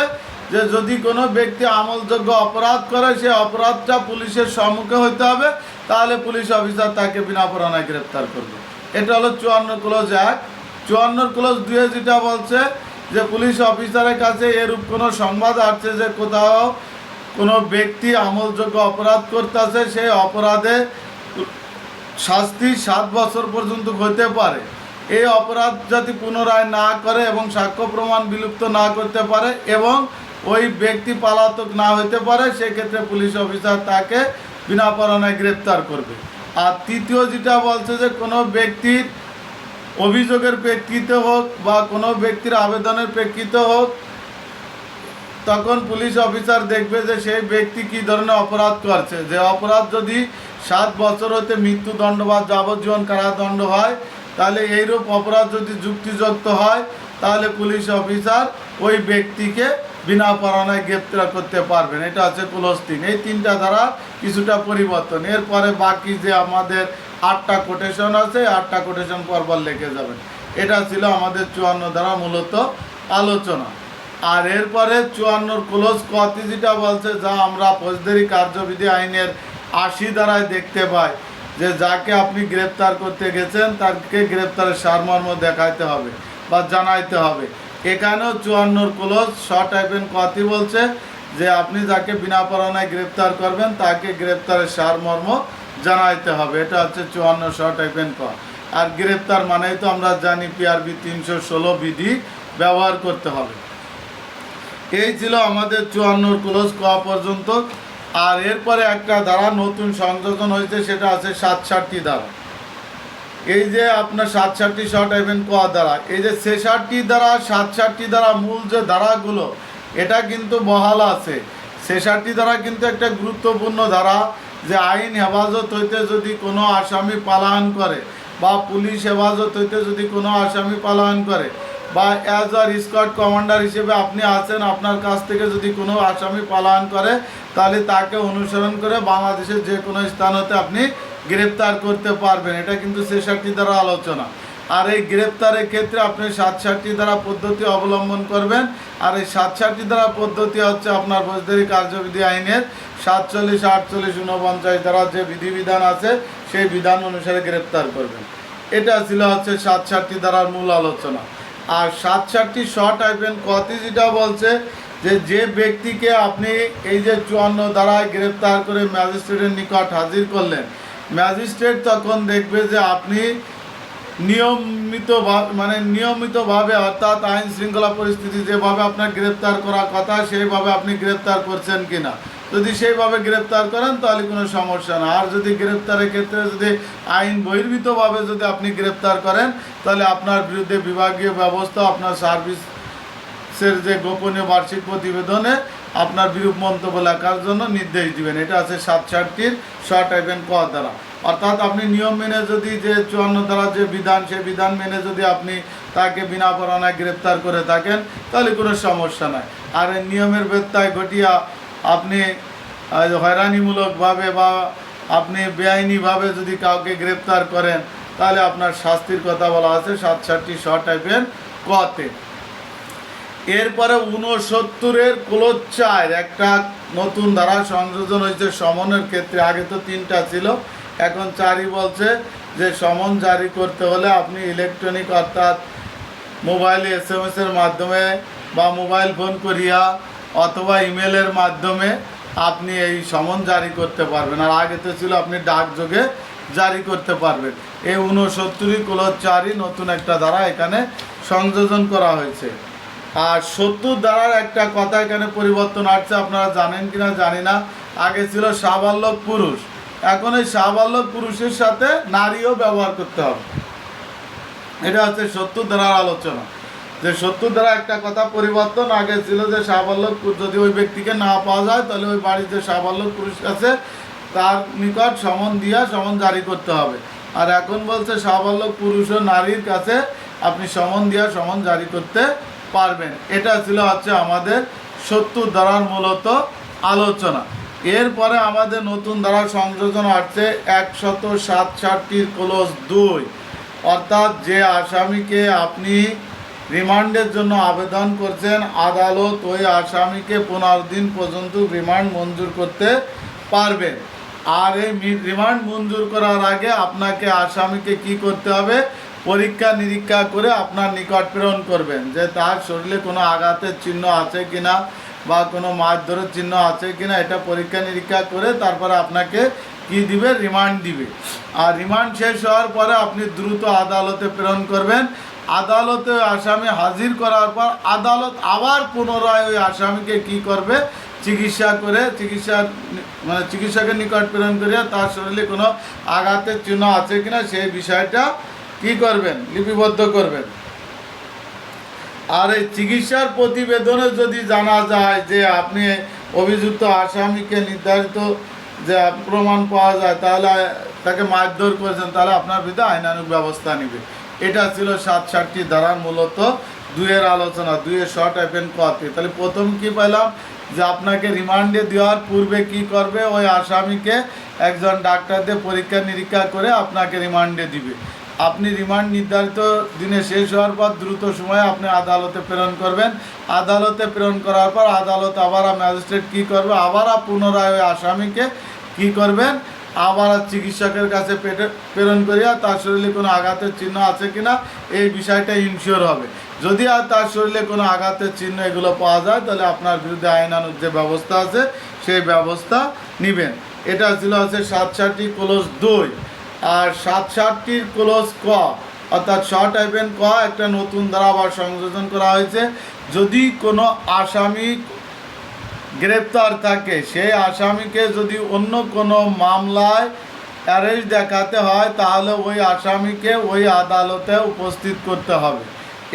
যে যদি কোনো ব্যক্তি আমলযোগ্য অপরাধ করে সে অপরাধটা পুলিশের সম্মুখে হইতে হবে, তাহলে পুলিশ অফিসার তাকে বিনা পরোয়ানায় গ্রেপ্তার করবে। এটা হলো 54 ক্লোজ 1। 54 ক্লোজ 2-এ যেটা বলছে যে পুলিশ অফিসারের কাছে এরূপ কোনো সংবাদ আসছে যে কোথাও কোনো ব্যক্তি আমলযোগ্য অপরাধ করতেছে, সেই অপরাধে শাস্তি 7 বছর পর্যন্ত হতে পারে, এই অপরাধ যদি পুনরায় না করে এবং সাক্ষ্য প্রমাণ বিলুপ্ত না করতে পারে এবং ওই ব্যক্তি পলাতক না হতে পারে, সেক্ষেত্রে পুলিশ অফিসার তাকে বিনা পরোয়ানায় গ্রেপ্তার করবে। আর 3য় যেটা বলছে যে কোনো ব্যক্তির অভিযোগের প্রেক্ষিতে হোক বা কোনো ব্যক্তির আবেদনের প্রেক্ষিতে হোক, তখন পুলিশ অফিসার দেখবে যে সেই ব্যক্তি কী ধরনের অপরাধ করছে। যে অপরাধ যদি 7 বছর হতে মৃত্যুদণ্ড বা যাবজ্জীবন কারাদণ্ড হয়, তাহলে এইরূপ অপরাধ যদি যুক্তিযুক্ত হয় তাহলে পুলিশ অফিসার ওই ব্যক্তিকে বিনা পরোয়ানায় গ্রেপ্তার করতে পারবেন। এটা হচ্ছে ক্লোজ 3। এই 3টা ধারা কিছুটা পরিবর্তন। এরপরে বাকি যে আমাদের 8টা কোটেশন আছে, 8টা কোটেশন পরপর লিখে যাবেন। এটা ছিল আমাদের 54 ধারা মূলত আলোচনা। আর এরপরে 54 ক্লোজ কতি যেটা বলছে, যা আমরা ফৌজদারি কার্যবিধি আইনের 80 ধারায় দেখতে পাই, যে যাকে আপনি গ্রেপ্তার করতে গেছেন তাকে গ্রেপ্তারের সারমর্ম দেখাইতে হবে বা জানাইতে হবে। এখানেও 54 ক্লোজ শর্ট টাইপের কতি বলছে যে আপনি যাকে বিনা পরোয়ানায় গ্রেপ্তার করবেন তাকে গ্রেপ্তারের সারমর্ম জানাইতে হবে। এটা হচ্ছে 54 শর্ট টাইপের ক। আর গ্রেপ্তার মানেই তো আমরা জানি PRB 316 বিধি ব্যবহার করতে হবে। এই ছিল আমাদের 54 ক্লোজ ক পর্যন্ত। আর এরপরে একটা ধারা নতুন সংযোজন হয়েছে, সেটা আছে 67 ধারা। এই যে আপনার 67 শর্ট টাইপের ক ধারা, এই যে 66 ধারা 67 ধারা মূল যে ধারাগুলো এটা কিন্তু বহাল আছে। 66 ধারা কিন্তু একটা গুরুত্বপূর্ণ ধারা, যে আইন হেফাজত হইতে যদি কোনো আসামি পলায়ন করে বা পুলিশ হেফাজত হইতে যদি কোনো আসামি পলায়ন করে বা অ্যাজ আর স্কোয়াড কমান্ডার হিসেবে আপনি আছেন, আপনার কাছ থেকে যদি কোনো আসামি পলায়ন করে তাহলে তাকে অনুসরণ করে বাংলাদেশের যে কোনো স্থান হতে আপনি গ্রেপ্তার করতে পারবেন। এটা কিন্তু 66 দ্বারা আলোচনা। আর এই গ্রেপ্তারের ক্ষেত্রে আপনি 67 দ্বারা পদ্ধতি অবলম্বন করবেন। আর এই 67 দ্বারা পদ্ধতি হচ্ছে আপনার ফৌজদারি কার্যবিধি আইনের 47, 48, 49 দ্বারা যে বিধিবিধান আছে সেই বিধান অনুসারে গ্রেপ্তার করবেন। এটা ছিল হচ্ছে 67 দ্বারার মূল আলোচনা। আর 67 শর্ট টাইপের কতি যেটা বলছে যে ব্যক্তিকে আপনি এই যে 54 দ্বারায় গ্রেপ্তার করে ম্যাজিস্ট্রেটের নিকট হাজির করলেন, ম্যাজিস্ট্রেট তখন দেখবে যে আপনি নিয়মিতভাবে অর্থাৎ আইন শৃঙ্খলা পরিস্থিতি যেভাবে আপনার গ্রেপ্তার করার কথা সেইভাবে আপনি গ্রেপ্তার করছেন কিনা। যদি সেইভাবে গ্রেপ্তার করেন তাহলে কোনো সমস্যা না। আর যদি গ্রেপ্তারের ক্ষেত্রে যদি আইন বহির্ভূতভাবে যদি আপনি গ্রেপ্তার করেন তাহলে আপনার বিরুদ্ধে বিভাগীয় ব্যবস্থা আপনার সার্ভিসের যে গোপনীয় বার্ষিক প্রতিবেদনে আপনার বিরূপ মন্তব্য লেখার জন্য নির্দেশ দিবেন। এটা আছে 67 শর্ট টাইপের ক দ্বারা। অর্থাৎ আপনি নিয়ম মেনে যদি যে 54 দ্বারা যে বিধান সেই বিধান মেনে যদি আপনি তাকে বিনা পরোয়ানায় গ্রেপ্তার করে থাকেন তাহলে কোনো সমস্যা নাই। আর এই নিয়মের ব্যত্যয় ঘটিয়া আপনি হয়রানিমূলকভাবে বা আপনি বেআইনিভাবে যদি কাউকে গ্রেপ্তার করেন তাহলে আপনার শাস্তির কথা বলা আছে 67 শর্ট টাইপের কতে। এরপরে 69 ক্লোজ 4 একটা নতুন ধারা সংযোজন হয়েছে সমনের ক্ষেত্রে। আগে তো 3টা ছিল, এখন 4ই বলছে যে সমন জারি করতে হলে আপনি ইলেকট্রনিক অর্থাৎ মোবাইলে SMS এর মাধ্যমে বা মোবাইল ফোন করিয়া অথবা ইমেলের মাধ্যমে আপনি এই সমন জারি করতে পারবেন। আর আগে তো ছিল আপনি ডাকযোগে জারি করতে পারবেন। এই 69 ক্লোজ 4ই নতুন একটা ধারা এখানে সংযোজন করা হয়েছে। আর 70 ধারার একটা কথা এখানে পরিবর্তন আসছে, আপনারা জানেন কিনা জানি না। আগে ছিল সাবালক পুরুষ, এখন এই সাবালক পুরুষের সাথে নারীও ব্যবহার করতে হবে। এটা হচ্ছে 70 ধারার আলোচনা। যে 70 ধারা একটা কথা পরিবর্তন, আগে ছিল যে সাবালক যদি ওই ব্যক্তিকে না পাওয়া যায় তাহলে ওই বাড়িতে সাবালক পুরুষ আছে তার নিকট সমন দিয়া সমন জারি করতে হবে। আর এখন বলছে সাবালক পুরুষ ও নারীর কাছে আপনি সমন দিয়া সমন জারি করতে পারবেন। এটা ছিল হচ্ছে আমাদের 70 ধারার মূলত আলোচনা। এরপরে আমাদের নতুন ধারা সংযোজন আসছে 167 ক্লোজ 2, অর্থাৎ যে আসামিকে আপনি রিমান্ডের জন্য আবেদন করছেন আদালত ওই আসামিকে 15 দিন পর্যন্ত রিমান্ড মঞ্জুর করতে পারবেন। আর এই রিমান্ড মঞ্জুর করার আগে আপনাকে আসামিকে কি করতে হবে, পরীক্ষা নিরীক্ষা করে আপনার নিকট প্রেরণ করবেন যে তার শরীরে কোনো আঘাতের চিহ্ন আছে কিনা বা কোনো মারধরের চিহ্ন আছে কিনা, এটা পরীক্ষা নিরীক্ষা করে তারপরে আপনাকে কি দিবে, রিমান্ড দিবে। আর রিমান্ড শেষ হওয়ার পরে আপনি দ্রুত আদালতে প্রেরণ করবেন। আদালতে আসামি হাজির করার পর আদালত আবার পুনরায় ওই আসামিকে কি করবে, চিকিৎসকের নিকট প্রেরণ করিয়া তার শরীরে কোনো আঘাতের চিহ্ন আছে কিনা সেই বিষয়টা কি করবেন, লিপিবদ্ধ করবেন। আর এই চিকিৎসার প্রতিবেদনে যদি জানা যায় যে আপনি অভিযুক্ত আসামিকে নির্ধারিত যে প্রমাণ পাওয়া যায় তাহলে তাকে মারধর করেছেন তাহলে আপনার বিরুদ্ধে আইনানুগ ব্যবস্থা নেবে। এটা ছিল 67 ধারার মূলত 2-এর আলোচনা, 2-এর শর্ট টাইপের কতে। তাহলে প্রথম কি পেলাম যে আপনাকে রিমান্ডে দেওয়ার পূর্বে কি করবে, ওই আসামিকে একজন ডাক্তার দিয়ে পরীক্ষা নিরীক্ষা করে আপনাকে রিমান্ডে দিবে। আপনি রিমান্ড নির্ধারিত দিনে শেষ হওয়ার পর দ্রুত সময়ে আপনি আদালতে প্রেরণ করবেন। আদালতে প্রেরণ করার পর আদালত আবার ম্যাজিস্ট্রেট কী করবে, আবার পুনরায় ওই আসামিকে কি করবেন, আবার চিকিৎসকের কাছে প্রেরণ করিয়া তার শরীরে কোনো আঘাতের চিহ্ন আছে কিনা এই বিষয়টা ইনশিওর হবে। যদি আর তার শরীরে কোনো আঘাতের চিহ্ন এগুলো পাওয়া যায় তাহলে আপনার বিরুদ্ধে আইনানুগ যে ব্যবস্থা আছে সেই ব্যবস্থা নেবেন। এটা ছিল হচ্ছে 67 ক্লোজ 2। আর 67 ক্লোজ ক অর্থাৎ শর্ট টাইপের ক একটা নতুন ধারা আবার সংযোজন করা হয়েছে। যদি কোনো আসামি গ্রেপ্তার থাকে সেই আসামিকে যদি অন্য কোনো মামলায় অ্যারেস্ট দেখাতে হয় তাহলে ওই আসামিকে ওই আদালতে উপস্থিত করতে হবে।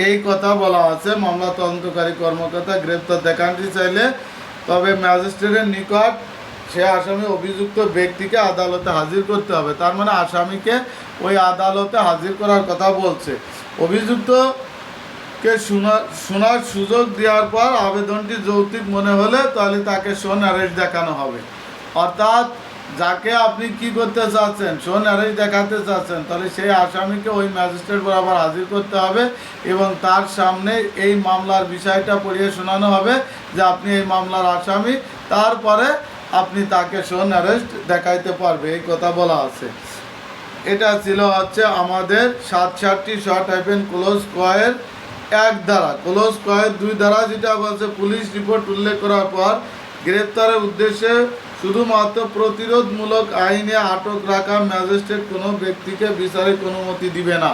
এই কথা বলা আছে। মামলা তদন্তকারী কর্মকর্তা গ্রেপ্তার দেখাতে চাইলে তবে ম্যাজিস্ট্রেটের নিকট সে আসামি অভিযুক্ত ব্যক্তিকে আদালতে হাজির করতে হবে। তার মানে আসামিকে ওই আদালতে হাজির করার কথা বলছে। অভিযুক্তকে শোনার সুযোগ দেওয়ার পর আবেদনটি যৌক্তিক মনে হলে তাহলে তাকে শোন অ্যারেস্ট দেখানো হবে। অর্থাৎ যাকে আপনি কি করতে চাচ্ছেন, শোন অ্যারেস্ট দেখাতে চাচ্ছেন, তাহলে সেই আসামিকে ওই ম্যাজিস্ট্রেট বরাবর হাজির করতে হবে এবং তার সামনে এই মামলার বিষয়টা পড়িয়ে শোনানো হবে যে আপনি এই মামলার আসামি, তারপরে আপনি তাকে শোন অ্যারেস্ট দেখাইতে পারবে, এই কথা বলা আছে। এটা ছিল হচ্ছে আমাদের 67টি শর্ট হাইফেন ক্লোজ কয়ের 1 ধারা। ক্লোজ কয়ের 2 ধারা যেটা বলছে, পুলিশ রিপোর্ট উল্লেখ করার পর গ্রেপ্তারের উদ্দেশ্যে শুধুমাত্র প্রতিরোধমূলক আইনে আটক রাখা ম্যাজিস্ট্রেট কোনো ব্যক্তিকে বিচারিক অনুমতি দিবে না।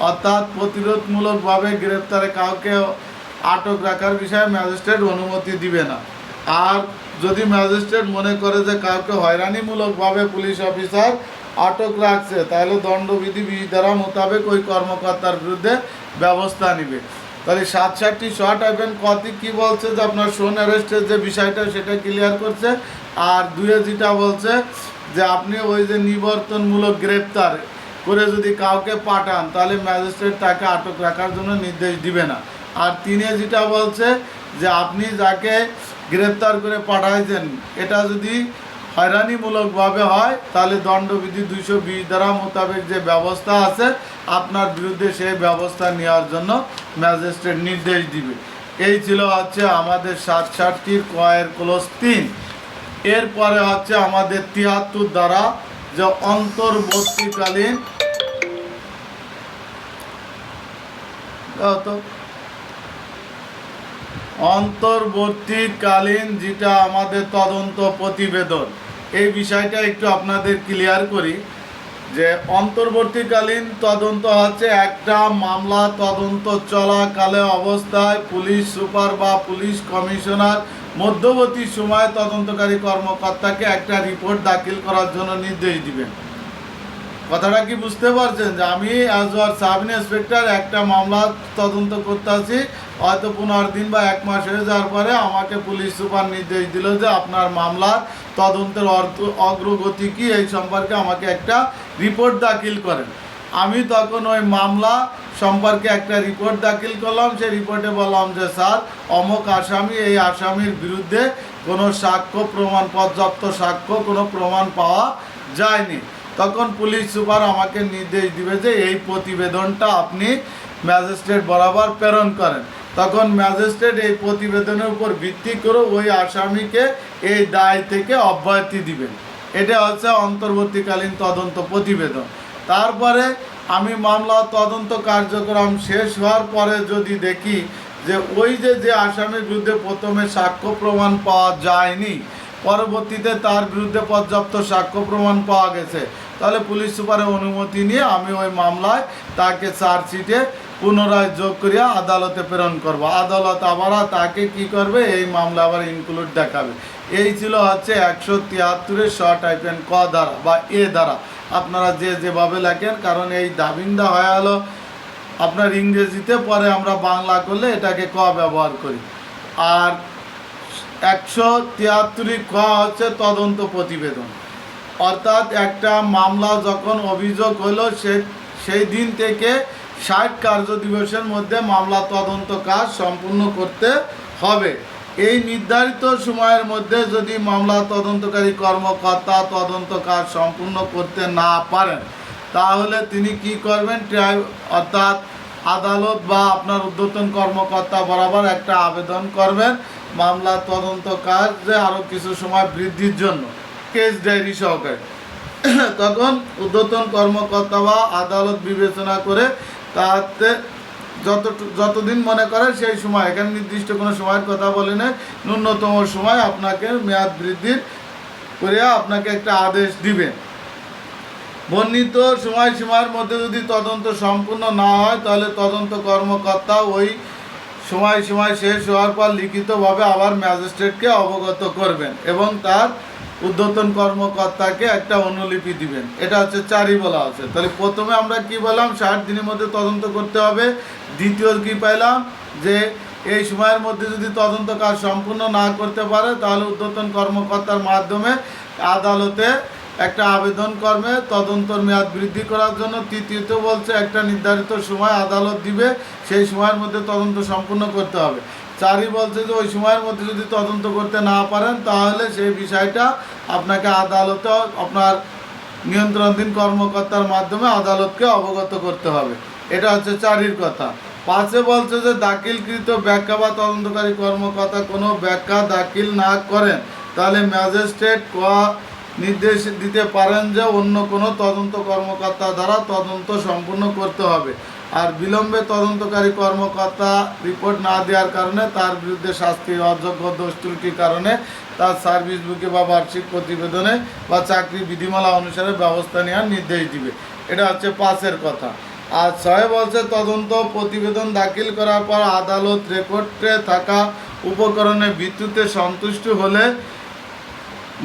অর্থাৎ প্রতিরোধমূলকভাবে গ্রেপ্তারে কাউকে আটক রাখার বিষয়ে ম্যাজিস্ট্রেট অনুমতি দিবে না। আর যদি ম্যাজিস্ট্রেট মনে করে যে কাউকে হয়রানিমূলকভাবে পুলিশ অফিসার আটক রাখছে, তাহলে দণ্ডবিধি 20 ধারা মোতাবেক ওই কর্মকর্তার বিরুদ্ধে ব্যবস্থা নেবে। তাহলে 67টি শর্ট হাইফেন কতি কী বলছে যে আপনার শোন অ্যারেস্টের যে বিষয়টা সেটা ক্লিয়ার করছে। আর 2 যেটা বলছে যে আপনি ওই যে নিবর্তনমূলক গ্রেপ্তার করে যদি কাউকে পাঠান, তাহলে ম্যাজিস্ট্রেট তাকে আটক রাখার জন্য নির্দেশ দিবে না। আর 3 যেটা বলছে যে আপনি যাকে গ্রেপ্তার করে পাঠাইছেন এটা যদি হয়রানিমূলকভাবে হয়, তাহলে দণ্ডবিধি 220 ধারা মোতাবেক যে ব্যবস্থা আছে আপনার বিরুদ্ধে সেই ব্যবস্থা নেওয়ার জন্য ম্যাজিস্ট্রেট নির্দেশ দিবে। এই ছিল হচ্ছে আমাদের 67টির কয়ের ক্লোজ 3। এরপরে হচ্ছে আমাদের 73 ধারা, যে অন্তর্বর্তীকালীন অন্তর্বর্তীকালীন যেটা আমাদের তদন্ত প্রতিবেদন, এই বিষয়টা একটু আপনাদের ক্লিয়ার করি যে অন্তর্বর্তীকালীন তদন্ত হচ্ছে একটা মামলা তদন্ত চলাকালে অবস্থায় পুলিশ সুপার বা পুলিশ কমিশনার মধ্যবর্তী সময়ে তদন্তকারী কর্মকর্তাকে একটা রিপোর্ট দাখিল করার জন্য নির্দেশ দিবেন। কথাটা কি বুঝতে পারছেন? যে আমি অ্যাজ ওয়ার সাব ইন্সপেক্টর একটা মামলা তদন্ত করতে আছি, হয়তো 15 দিন বা 1 মাস হয়ে যাওয়ার পরে আমাকে পুলিশ সুপার নির্দেশ দিল যে আপনার মামলার তদন্তের অগ্রগতি কি, এই সম্পর্কে আমাকে একটা রিপোর্ট দাখিল করেন। আমি তখন ওই মামলা সম্পর্কে একটা রিপোর্ট দাখিল করলাম। সেই রিপোর্টে বললাম যে স্যার অমুক আসামি, এই আসামির বিরুদ্ধে কোনো সাক্ষ্য প্রমাণ, পর্যাপ্ত সাক্ষ্য কোনো প্রমাণ পাওয়া যায়নি। তখন পুলিশ সুপার আমাকে নির্দেশ দিবে যে এই প্রতিবেদনটা আপনি ম্যাজিস্ট্রেট বরাবর প্রেরণ করেন। তখন ম্যাজিস্ট্রেট এই প্রতিবেদনের উপর ভিত্তি করে ওই আসামিকে এই দায় থেকে অব্যাহতি দিবেন। এটা হচ্ছে অন্তর্বর্তীকালীন তদন্ত প্রতিবেদন। তারপরে আমি মামলা তদন্ত কার্যক্রম শেষ হওয়ার পরে যদি দেখি যে ওই যে আসামির বিরুদ্ধে প্রথমে সাক্ষ্য প্রমাণ পাওয়া যায়নি, পরবর্তীতে তার বিরুদ্ধে পর্যাপ্ত সাক্ষ্য প্রমাণ পাওয়া গেছে, তাহলে পুলিশ সুপারের অনুমতি নিয়ে আমি ওই মামলায় তাকে চার্জশিটে পুনরায় যোগ করিয়া আদালতে প্রেরণ করব। আদালত আবার তাকে কি করবে, এই মামলা আবার ইনক্লুড দেখাবে। এই ছিল হচ্ছে 173-এর শর্ট হাইফেন ক ধারা বা এ ধারা। আপনারা যেভাবে লেখেন, কারণ এই দাবিন্দা হয়ে হলো আপনার ইংরেজিতে, পরে আমরা বাংলা করলে এটাকে ক ব্যবহার করি। আর 173 ক হচ্ছে তদন্ত প্রতিবেদন। অর্থাৎ একটা মামলা যখন অভিযোগ হলো সেই দিন থেকে 60 কার্য দিবসের মধ্যে মামলা তদন্ত কাজ সম্পূর্ণ করতে হবে। এই নির্ধারিত সময়ের মধ্যে যদি মামলা তদন্তকারী কর্মকর্তা তদন্ত কাজ সম্পূর্ণ করতে না পারেন, তাহলে তিনি কি করবেন, অর্থাৎ আদালত বা আপনার ঊর্ধ্বতন কর্মকর্তা বরাবর একটা আবেদন করবেন মামলা তদন্ত কাজে আরও কিছু সময় বৃদ্ধির জন্য, কেস ডায়েরি সহকারে। তখন ঊর্ধ্বতন কর্মকর্তা বা আদালত বিবেচনা করে তাতে যতদিন মনে করে সেই সময়, এখানে নির্দিষ্ট কোনো সময়ের কথা বলে নেই, ন্যূনতম সময় আপনাকে মেয়াদ বৃদ্ধির করে আপনাকে একটা আদেশ দিবেন। বর্ণিত সময়সীমার মধ্যে যদি তদন্ত সম্পূর্ণ না হয়, তাহলে তদন্ত কর্মকর্তা ওই সময় শেষ হওয়ার পর লিখিতভাবে আবার ম্যাজিস্ট্রেটকে অবগত করবেন এবং তার ঊর্ধ্বতন কর্মকর্তাকে একটা অনুলিপি দিবেন। এটা হচ্ছে 4ই বলা আছে। তাহলে প্রথমে আমরা কি বললাম, 60 দিনের মধ্যে তদন্ত করতে হবে। দ্বিতীয় কি পাইলাম, যে এই সময়ের মধ্যে যদি তদন্ত কাজ সম্পূর্ণ না করতে পারে, তাহলে ঊর্ধ্বতন কর্মকর্তার মাধ্যমে আদালতে একটা আবেদন করবে তদন্তর মেয়াদ বৃদ্ধি করার জন্য। তৃতীয়ত বলছে একটা নির্ধারিত সময় আদালত দিবে, সেই সময়ের মধ্যে তদন্ত সম্পূর্ণ করতে হবে। চারই বলছে যে ওই সময়ের মধ্যে যদি তদন্ত করতে না পারেন তাহলে সেই বিষয়টা আপনাকে আদালতে আপনার নিয়ন্ত্রণাধীন কর্মকর্তার মাধ্যমে আদালতকে অবগত করতে হবে। এটা হচ্ছে চারির কথা। পাঁচে বলছে যে দাখিলকৃত ব্যাখ্যা বা তদন্তকারী কর্মকর্তা কোনো ব্যাখ্যা দাখিল না করেন তাহলে ম্যাজিস্ট্রেট নির্দেশ দিতে পারেন যে অন্য কোনো তদন্ত কর্মকর্তা দ্বারা তদন্ত সম্পূর্ণ করতে হবে। আর বিলম্বে তদন্তকারী কর্মকর্তা রিপোর্ট না দেওয়ার কারণে তার বিরুদ্ধে শাস্তির অযোগ্য দোষ ত্রুটির কারণে তার সার্ভিস বুকে বা বার্ষিক প্রতিবেদনে বা চাকরি বিধিমালা অনুসারে ব্যবস্থা নেওয়ার নির্দেশ দিবে। এটা হচ্ছে পাঁচের কথা। আর ছয় বলছে তদন্ত প্রতিবেদন দাখিল করার পর আদালত রেকর্ডে থাকা উপকরণের ভিত্তিতে সন্তুষ্ট হলে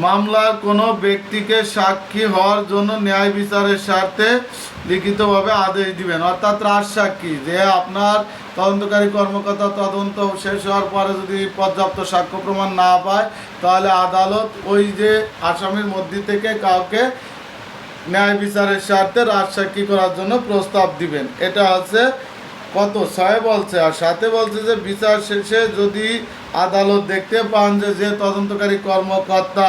মামলার কোনো ব্যক্তিকে সাক্ষী হওয়ার জন্য ন্যায় বিচারের স্বার্থে লিখিতভাবে আদেশ দিবেন। অর্থাৎ রাজসাক্ষী, যে আপনার তদন্তকারী কর্মকর্তা তদন্ত শেষ হওয়ার পরে যদি পর্যাপ্ত সাক্ষ্য প্রমাণ না পায় তাহলে আদালত ওই যে আসামির মধ্যে থেকে কাউকে ন্যায় বিচারের স্বার্থে রাজসাক্ষী করার জন্য প্রস্তাব দিবেন। এটা হচ্ছে কত, ছয় বলছে। আর সাথে বলছে যে বিচার শেষে যদি আদালত দেখতে পান যে তদন্তকারী কর্মকর্তা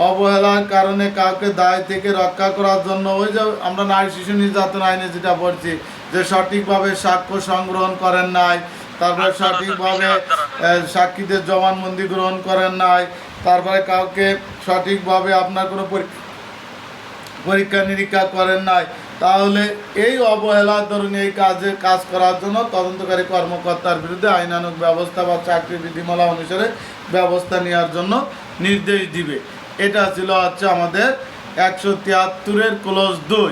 অবহেলার কারণে কাউকে দায় থেকে রক্ষা করার জন্য, ওই যে আমরা নারী শিশু নির্যাতন আইনে যেটা বলছি যে সঠিকভাবে সাক্ষ্য সংগ্রহণ করেন নাই, তারপরে সঠিকভাবে সাক্ষীদের জবানবন্দি গ্রহণ করেন নাই, তারপরে কাউকে সঠিকভাবে আপনার কোনো পরীক্ষা নিরীক্ষা করেন নাই, তাহলে এই অবহেলার ধরুন এই কাজ করার জন্য তদন্তকারী কর্মকর্তার বিরুদ্ধে আইনানুগ ব্যবস্থা বা চাকরি বিধিমালা অনুসারে ব্যবস্থা নেওয়ার জন্য নির্দেশ দিবে। এটা ছিল হচ্ছে আমাদের 173-এর ক্লোজ 2।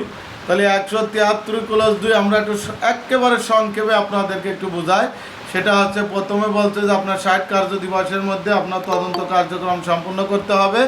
তাহলে 173 ক্লোজ 2 আমরা একটু একেবারে সংক্ষেপে আপনাদেরকে একটু বোঝাই। সেটা হচ্ছে প্রথমে বলছে যে আপনার 60 কার্য দিবসের মধ্যে আপনার তদন্ত কার্যক্রম সম্পূর্ণ করতে হবে।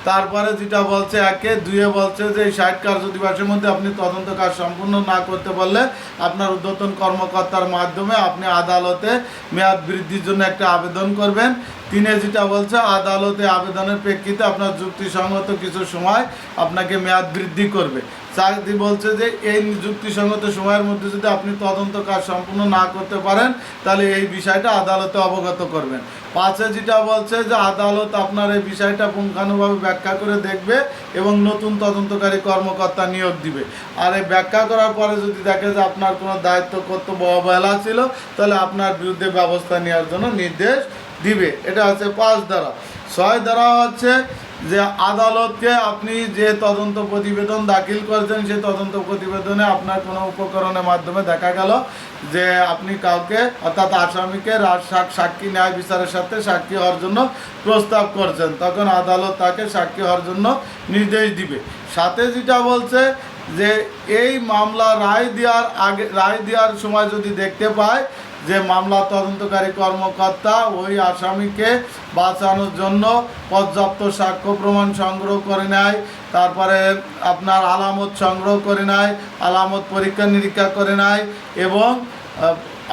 তারপরে যেটা বলছে 1-এ, 2-এ বলছে যে এই 60 কার্য দিবসের মধ্যে আপনি তদন্ত কাজ সম্পূর্ণ না করতে পারলে আপনার ঊর্ধ্বতন কর্মকর্তার মাধ্যমে আপনি আদালতে মেয়াদ বৃদ্ধির জন্য একটা আবেদন করবেন। 3-এ যেটা বলছে আদালতে আবেদনের প্রেক্ষিতে আপনার যুক্তিসঙ্গত কিছু সময় আপনাকে মেয়াদ বৃদ্ধি করবে। 4 বলছে যে এই যুক্তিসঙ্গত সময়ের মধ্যে যদি আপনি তদন্ত কাজ সম্পূর্ণ না করতে পারেন তাহলে এই বিষয়টা আদালতে অবগত করবেন। 5-এ যেটা বলছে যে আদালত আপনার এই বিষয়টা পুঙ্খানুভাবে ব্যাখ্যা করে দেখবে এবং নতুন তদন্তকারী কর্মকর্তা নিয়োগ দিবে। আর এই ব্যাখ্যা করার পরে যদি দেখে যে আপনার কোনো দায়িত্ব কর্তব্য অবহেলা ছিল তাহলে আপনার বিরুদ্ধে ব্যবস্থা নেওয়ার জন্য নির্দেশ দিবে। এটা হচ্ছে 5 ধারা। 6 ধারা হচ্ছে যে আদালতকে আপনি যে তদন্ত প্রতিবেদন দাখিল করেছেন সেই তদন্ত প্রতিবেদনে আপনার কোনো উপকরণের মাধ্যমে দেখা গেল যে আপনি কাউকে অর্থাৎ আসামিকে সাক্ষী ন্যায় বিচারের সাথে সাক্ষী হওয়ার জন্য প্রস্তাব করছেন, তখন আদালত তাকে সাক্ষী হওয়ার জন্য নির্দেশ দিবে। সাথে যেটা বলছে যে এই মামলা রায় দেওয়ার সময় যদি দেখতে পায় যে মামলা তদন্তকারী কর্মকর্তা ওই আসামিকে বাঁচানোর জন্য পর্যাপ্ত সাক্ষ্য প্রমাণ সংগ্রহ করে নেয়, তারপরে আপনার আলামত সংগ্রহ করে নেয়, আলামত পরীক্ষা নিরীক্ষা করে নেয় এবং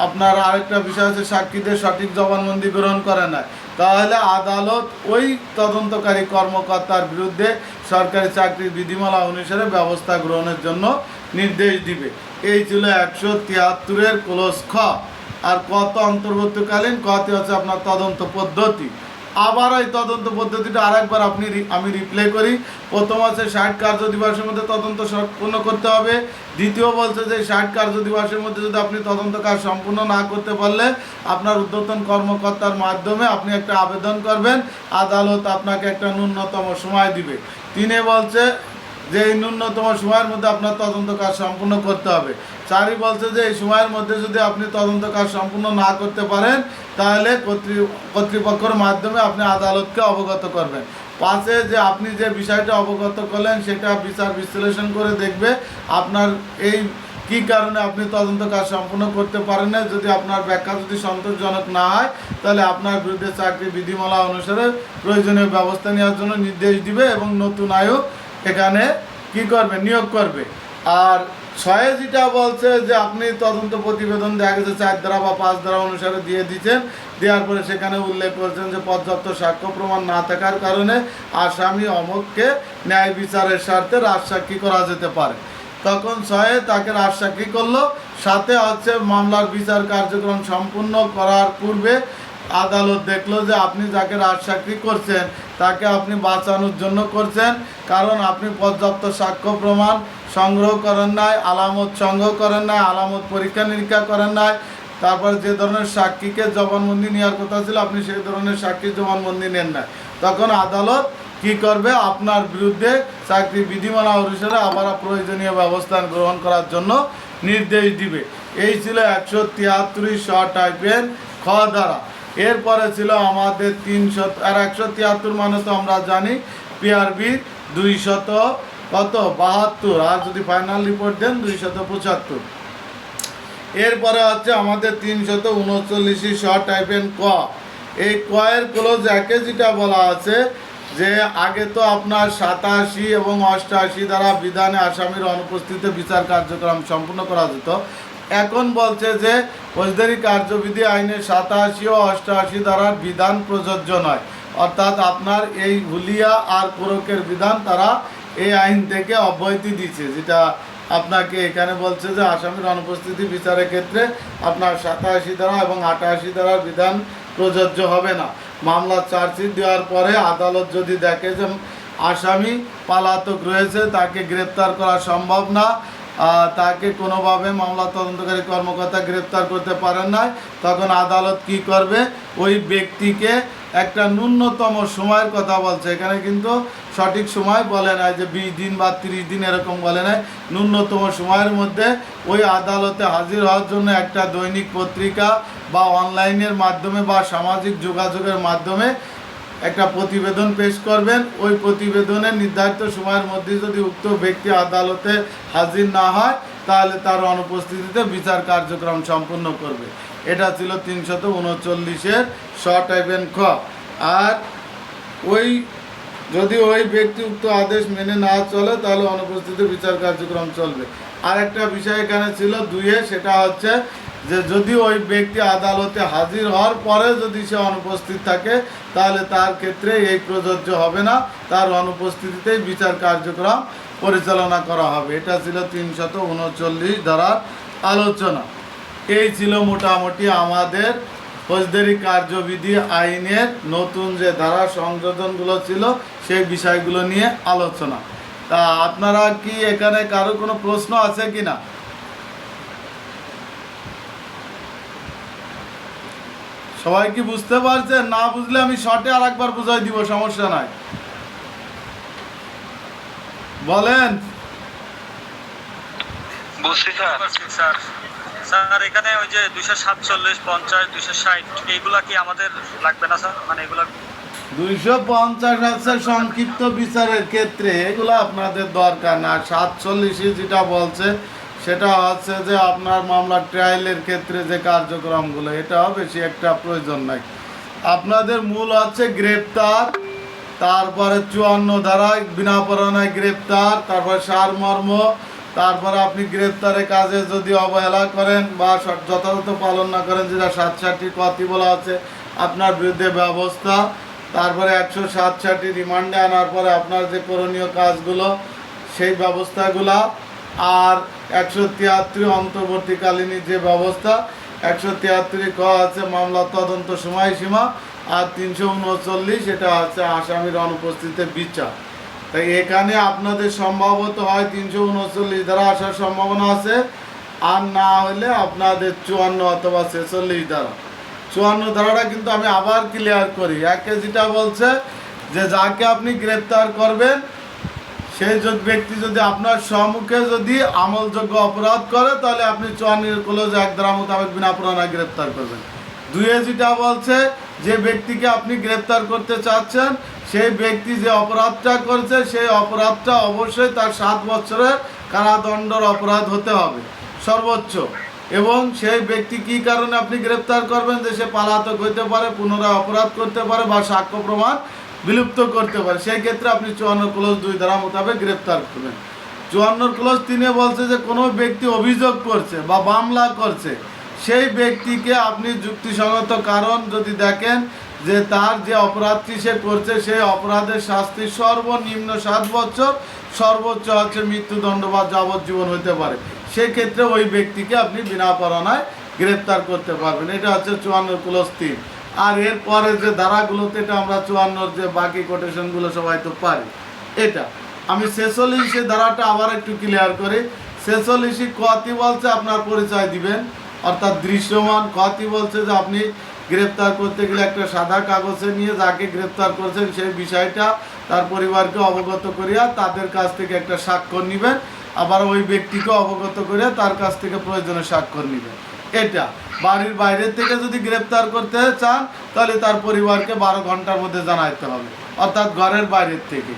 আপনার আরেকটা বিষয় আছে সাক্ষীদের সঠিক জবানবন্দি গ্রহণ করে নেয়, তাহলে আদালত ওই তদন্তকারী কর্মকর্তার বিরুদ্ধে সরকারি চাকরির বিধিমালা অনুসারে ব্যবস্থা গ্রহণের জন্য নির্দেশ দিবে। এই ছিল 173-এর ক্লোজ খ। আর কত অন্তর্বর্তীকালীন কত হচ্ছে আপনার তদন্ত পদ্ধতি। আবার এই তদন্ত পদ্ধতিটা আরেকবার আমি রিপ্লে করি। প্রথম আছে 60 কার্য দিবসের মধ্যে তদন্ত সম্পূর্ণ করতে হবে। দ্বিতীয় বলছে যে 60 কার্য দিবসের মধ্যে যদি আপনি তদন্ত কাজ সম্পূর্ণ না করতে পারলে আপনার ঊর্ধ্বতন কর্মকর্তার মাধ্যমে আপনি একটা আবেদন করবেন, আদালত আপনাকে একটা ন্যূনতম সময় দিবে। 3-এ বলছে যে এই ন্যূনতম সময়ের মধ্যে আপনার তদন্ত কাজ সম্পূর্ণ করতে হবে। 4-ই বলছে যে এই সময়ের মধ্যে যদি আপনি তদন্ত কাজ সম্পূর্ণ না করতে পারেন তাহলে কর্তৃপক্ষের মাধ্যমে আপনি আদালতকে অবগত করবেন। 5-এ যে আপনি যে বিষয়টা অবগত করলেন সেটা বিচার বিশ্লেষণ করে দেখবে আপনার এই কী কারণে আপনি তদন্ত কাজ সম্পূর্ণ করতে পারেন না। যদি আপনার ব্যাখ্যা যদি সন্তোষজনক না হয় তাহলে আপনার বিরুদ্ধে চাকরি বিধিমালা অনুসারে প্রয়োজনীয় ব্যবস্থা নেওয়ার জন্য নির্দেশ দিবে এবং নতুন আয়োগ এখানে কি করবে, নিয়োগ করবে। আর ছয়ে যেটা বলছে যে আপনি তদন্ত প্রতিবেদন দেখা গেছে 4 ধারা বা 5 ধারা অনুসারে দিয়ে দিচ্ছেন, দেওয়ার পরে সেখানে উল্লেখ করছেন যে পর্যাপ্ত সাক্ষ্য প্রমাণ না থাকার কারণে আসামি অমুককে ন্যায় বিচারের স্বার্থে রাজসাক্ষী করা যেতে পারে, তখন ছয়ে তাকে রাজসাক্ষী করলো। সাথে হচ্ছে মামলার বিচার কার্যক্রম সম্পূর্ণ করার পূর্বে আদালত দেখলো যে আপনি যাকে রাজসাক্ষী করছেন তাকে আপনি বাঁচানোর জন্য করছেন, কারণ আপনি পর্যাপ্ত সাক্ষ্য প্রমাণ সংগ্রহ করেন নাই, আলামত সংগ্রহ করেন নাই, আলামত পরীক্ষা নিরীক্ষা করেন নাই, তারপর যে ধরনের সাক্ষীকে জবানবন্দি নেওয়ার কথা ছিল আপনি সেই ধরনের সাক্ষীর জবানবন্দি নেন না, তখন আদালত কি করবে, আপনার বিরুদ্ধে চাকরি বিধিমালা অনুসারে আবার প্রয়োজনীয় ব্যবস্থা গ্রহণ করার জন্য নির্দেশ দিবে। এই ছিল 173 শ টাইপের খ ধারা। এরপরে ছিল আমাদের 300 আর 173 মানে তো আমরা জানি পিআরবি 272, আর যদি ফাইনাল রিপোর্ট দেন 275। এরপরে হচ্ছে আমাদের 339 শ টাইপের ক। এই কয়ের ক্লোজ একে যেটা বলা আছে যে আগে তো আপনার 87 এবং 88 দ্বারা বিধানে আসামির অনুপস্থিতিতে বিচার কার্যক্রম সম্পূর্ণ করা যেত, এখন বলছে যে ফৌজদারি কার্যবিধি আইনের 87 ও 88 দ্বারা বিধান প্রযোজ্য নয়, অর্থাৎ আপনার এই হুলিয়া আর কোরকের বিধান তারা এই আইন থেকে অব্যাহতি দিচ্ছে, যেটা আপনাকে এখানে বলছে যে আসামির অনুপস্থিতি বিচারের ক্ষেত্রে আপনার 87 ধারা এবং 88 ধারার বিধান প্রযোজ্য হবে না। মামলা চার্জশিট দেওয়ার পরে আদালত যদি দেখে যে আসামি পলাতক রয়েছে, তাকে গ্রেপ্তার করা সম্ভব না, তাকে কোনোভাবে মামলা তদন্তকারী কর্মকর্তা গ্রেপ্তার করতে পারেন না, তখন আদালত কি করবে, ওই ব্যক্তিকে একটা ন্যূনতম সময়ের কথা বলছে, এখানে কিন্তু সঠিক সময় বলে নাই যে 20 দিন বা 30 দিন এরকম বলে নাই, ন্যূনতম সময়ের মধ্যে ওই আদালতে হাজির হওয়ার জন্য একটা দৈনিক পত্রিকা বা অনলাইনের মাধ্যমে বা সামাজিক যোগাযোগের মাধ্যমে একটা প্রতিবেদন পেশ করবেন। ওই প্রতিবেদনের নির্ধারিত সময়ের মধ্যে যদি উক্ত ব্যক্তি আদালতে হাজির না হয় তাহলে তার অনুপস্থিতিতে বিচার কার্যক্রম সম্পূর্ণ করবে। এটা ছিল 339-এর শ টাইপের খ। আর ওই যদি ওই ব্যক্তি উক্ত আদেশ মেনে না চলে তাহলে অনুপস্থিতি বিচার কার্যক্রম চলবে। আর একটা বিষয় এখানে ছিল 2-এ, সেটা হচ্ছে যে যদি ওই ব্যক্তি আদালতে হাজির হওয়ার পরে যদি সে অনুপস্থিত থাকে তাহলে তার ক্ষেত্রে এই প্রযোজ্য হবে না, তার অনুপস্থিতিতেই বিচার কার্যক্রম পরিচালনা করা হবে। এটা ছিল 339 ধারার আলোচনা। এই ছিল মোটামুটি আমাদের ফৌজদারি কার্যবিধি আইনের নতুন যে ধারা সংযোজনগুলো ছিল সেই বিষয়গুলো নিয়ে আলোচনা। তা আপনারা কি এখানে কারো কোনো প্রশ্ন আছে কি না? সবাই কি বুঝতে পারছেন? না বুঝলে আমি শর্টে আর একবার বুঝাই দিব, সমস্যা নাই, বলেন। বুঝছি স্যার। স্যার এখানে ওই যে 247, 50, 260 এইগুলা কি আমাদের লাগবে না স্যার? মানে এগুলা 250 আছে সংক্ষিপ্ত বিচারের ক্ষেত্রে, এগুলো আপনাদের দরকার না। 47 যেটা বলছে সেটা হচ্ছে যে আপনার মামলার ট্রায়ালের ক্ষেত্রে যে কার্যক্রমগুলো, এটাও বেশি একটা প্রয়োজন নাই। আপনাদের মূল হচ্ছে গ্রেপ্তার, তারপরে 54 ধারায় বিনা পরোয়ানায় গ্রেপ্তার, তারপরে সারমর্ম, তারপরে আপনি গ্রেপ্তারের কাজে যদি অবহেলা করেন বা যথাযথ পালন না করেন, যেটা 67 কতি বলা আছে, আপনার বিরুদ্ধে ব্যবস্থা, তারপরে 167 রিমান্ডে আনার পরে আপনার যে করণীয় কাজগুলো সেই ব্যবস্থাগুলা, আর 173 অন্তর্বর্তীকালীন যে ব্যবস্থা, 173 ক আছে মামলা তদন্ত সময়সীমা, আর 339 এটা হচ্ছে আসামির অনুপস্থিতিতে বিচার। তাই এখানে আপনাদের সম্ভবত হয় 339 ধারা আসার সম্ভাবনা আছে, আর না হলে আপনাদের 54 অথবা 46 ধারা। 54 ধারাটা কিন্তু আমি আবার ক্লিয়ার করি, একে যেটা বলছে যে যাকে আপনি গ্রেপ্তার করবেন সেই ব্যক্তি যদি আপনার সম্মুখে যদি আমলযোগ্য অপরাধ করে তাহলে আপনি 54 ক্লোজ 1 ধারা মোতাবেক বিনা পরোয়ানায় গ্রেপ্তার করবেন। 2-এ যেটা বলছে যে ব্যক্তিকে আপনি গ্রেপ্তার করতে চাচ্ছেন সেই ব্যক্তি যে অপরাধটা করছে সেই অপরাধটা অবশ্যই তার 7 বছরের কারাদণ্ডের অপরাধ হতে হবে সর্বোচ্চ, এবং সেই ব্যক্তি কী কারণে আপনি গ্রেপ্তার করবেন, যে সে পলাতক হইতে পারে, পুনরায় অপরাধ করতে পারে বা সাক্ষ্য প্রমাণ বিলুপ্ত করতে পারে, সেই ক্ষেত্রে আপনি 54 ক্লোজ 2 ধারা মোতাবেক গ্রেপ্তার করবেন। 54 বলছে যে কোনো ব্যক্তি অভিযোগ করছে বা মামলা করছে, সেই ব্যক্তিকে আপনি যুক্তিসঙ্গত কারণ যদি দেখেন যে তার যে অপরাধটি সে করছে সেই অপরাধের শাস্তি সর্বনিম্ন 7 বছর, সর্বোচ্চ হচ্ছে মৃত্যুদণ্ড বা যাবজ্জীবন হতে পারে, সেক্ষেত্রে ওই ব্যক্তিকে আপনি বিনা পরোয়ানায় গ্রেপ্তার করতে পারবেন। এটা হচ্ছে 54 আর এরপরে যে ধারাগুলোতে এটা আমরা 54 যে বাকি কোটেশনগুলো সবাই তো পারি। এটা আমি 46 ধারাটা আবার একটু ক্লিয়ার করি। 46 কতি বলছে আপনার পরিচয় দিবেন, অর্থাৎ দৃশ্যমান। কতি বলছে যে আপনি গ্রেপ্তার করতে গেলে একটা সাদা কাগজে নিয়ে যাকে গ্রেপ্তার করছেন সেই বিষয়টা তার পরিবারকে অবগত করিয়া তাদের কাছ থেকে একটা স্বাক্ষর নেবেন, আবার ওই ব্যক্তিকে অবগত করিয়া তার কাছ থেকে প্রয়োজনে স্বাক্ষর নেবেন। এটা বাড়ির বাইরের থেকে যদি গ্রেপ্তার করতে চান তাহলে তার পরিবারকে 12 ঘন্টার মধ্যে জানাইতে হবে, অর্থাৎ ঘরের বাইরের থেকে।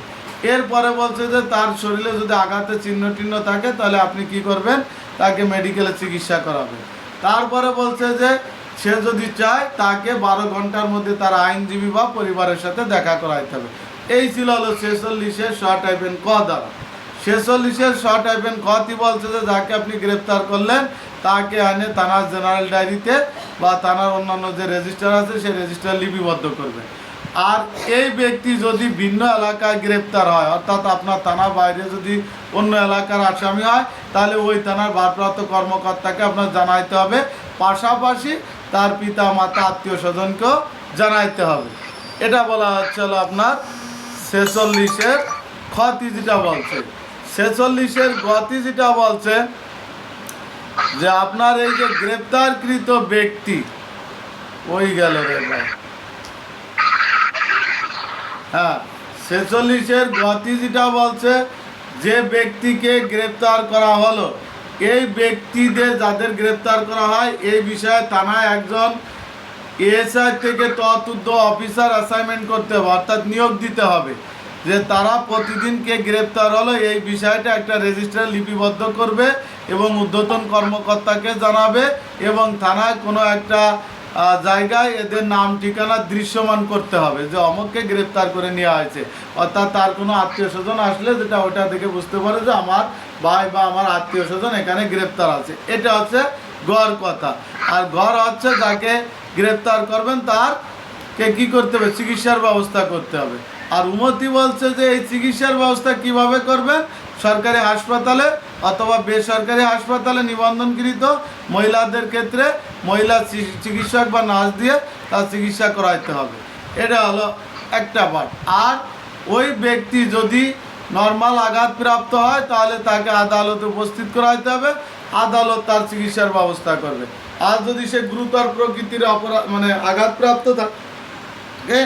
এরপরে বলছে যে তার শরীরে যদি আঘাতের চিহ্ন টিহ্ন থাকে তাহলে আপনি কি করবেন, তাকে মেডিকেলে চিকিৎসা করাবেন। তারপরে বলছে যে সে যদি চায় তাকে 12 ঘন্টার মধ্যে তার আইনজীবী বা পরিবারের সাথে দেখা করাইতে হবে। এই ছিল হলো 46 শর্ট টাইপেন ক দ্বারা। 46 শর্ট টাইপেন কতি বলছে যে যাকে আপনি গ্রেপ্তার করলেন তাকে আনে থানার জেনারেল ডায়েরিতে বা থানার অন্যান্য যে রেজিস্টার আছে সেই রেজিস্টার লিপিবদ্ধ করবেন। আর এই ব্যক্তি যদি ভিন্ন এলাকায় গ্রেপ্তার হয়, অর্থাৎ আপনার থানার বাইরে যদি অন্য এলাকার আসামি হয়, তাহলে ওই থানার ভারপ্রাপ্ত কর্মকর্তাকে আপনার জানাইতে হবে, পাশাপাশি তার পিতা মাতা আত্মীয় স্বজনকেও জানাইতে হবে। এটা বলা হচ্ছে হলো আপনার 46 খতি যেটা বলছে। 46 গতি যেটা বলছে যে আপনার এই যে গ্রেপ্তারকৃত ব্যক্তি ওই গেল রে ভাই, হ্যাঁ 46 গতি যেটা বলছে যে ব্যক্তিকে গ্রেপ্তার করা হলো, এই ব্যক্তিদের যাদের গ্রেপ্তার করা হয় এই বিষয়ে থানায় একজন এএসআই থেকে তদুর্ধ্ব অফিসার অ্যাসাইনমেন্ট করতে হবে, অর্থাৎ নিয়োগ দিতে হবে যে তারা প্রতিদিন কে গ্রেপ্তার হলো এই বিষয়টা একটা রেজিস্টার লিপিবদ্ধ করবে এবং ঊর্ধ্বতন কর্মকর্তাকে জানাবে, এবং থানায় কোনো একটা জায়গায় এদের নাম ঠিকানা দৃশ্যমান করতে হবে যে অমুককে গ্রেপ্তার করে নেওয়া হয়েছে, অর্থাৎ তার কোনো আত্মীয় স্বজন আসলে যেটা ওটা দেখে বুঝতে পারে যে আমার ভাই বা আমার আত্মীয় স্বজন এখানে গ্রেপ্তার আছে। এটা হচ্ছে গড় কথা। আর গড় হচ্ছে যাকে গ্রেপ্তার করবেন তার কে কী করতে হবে, চিকিৎসার ব্যবস্থা করতে হবে। আর উমতি বলছে যে এই চিকিৎসার ব্যবস্থা কিভাবে করবেন, সরকারি হাসপাতালে অথবা বেসরকারি হাসপাতালে নিবন্ধনকৃত মহিলাদের ক্ষেত্রে মহিলা চিকিৎসক বা নার্স দিয়ে তার চিকিৎসা করাইতে হবে। এটা হলো একটা পার্ট। আর ওই ব্যক্তি যদি নর্মাল আঘাতপ্রাপ্ত হয় তাহলে তাকে আদালতে উপস্থিত করাইতে হবে, আদালত তার চিকিৎসার ব্যবস্থা করবে। আর যদি সে গুরুতর প্রকৃতির অপরাধ মানে আঘাতপ্রাপ্ত থাকে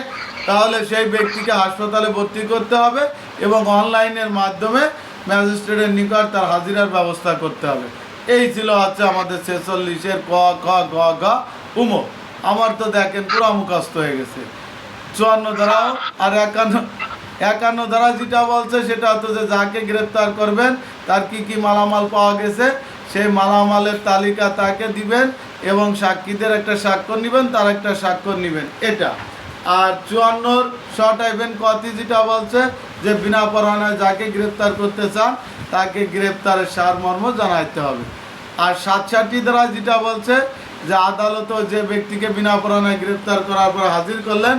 তাহলে সেই ব্যক্তিকে হাসপাতালে ভর্তি করতে হবে এবং অনলাইনের মাধ্যমে ম্যাজিস্ট্রেটের নিকট তার হাজিরার ব্যবস্থা করতে হবে। এই ছিল হচ্ছে আমাদের 46 ক খ গ ঘ উম। আমার তো দেখেন পুরো মুখস্থ হয়ে গেছে। 54 ধারা আর 51 ধারা যেটা বলছে সেটা হচ্ছে যে যাকে গ্রেপ্তার করবেন তার কি কি মালামাল পাওয়া গেছে সেই মালামালের তালিকা তাকে দিবেন এবং সাক্ষীদের একটা স্বাক্ষর নেবেন, তার একটা স্বাক্ষর নেবেন। এটা আর 54 শর্ট টাইপেন কতি যেটা বলছে যে বিনা পরোয়ানায় যাকে গ্রেপ্তার করতে চান তাকে গ্রেপ্তারের সারমর্ম জানাইতে হবে। আর 67 ধারা যেটা বলছে যে আদালত যে ব্যক্তিকে বিনা পরোয়ানায় গ্রেপ্তার করার পর হাজির করলেন,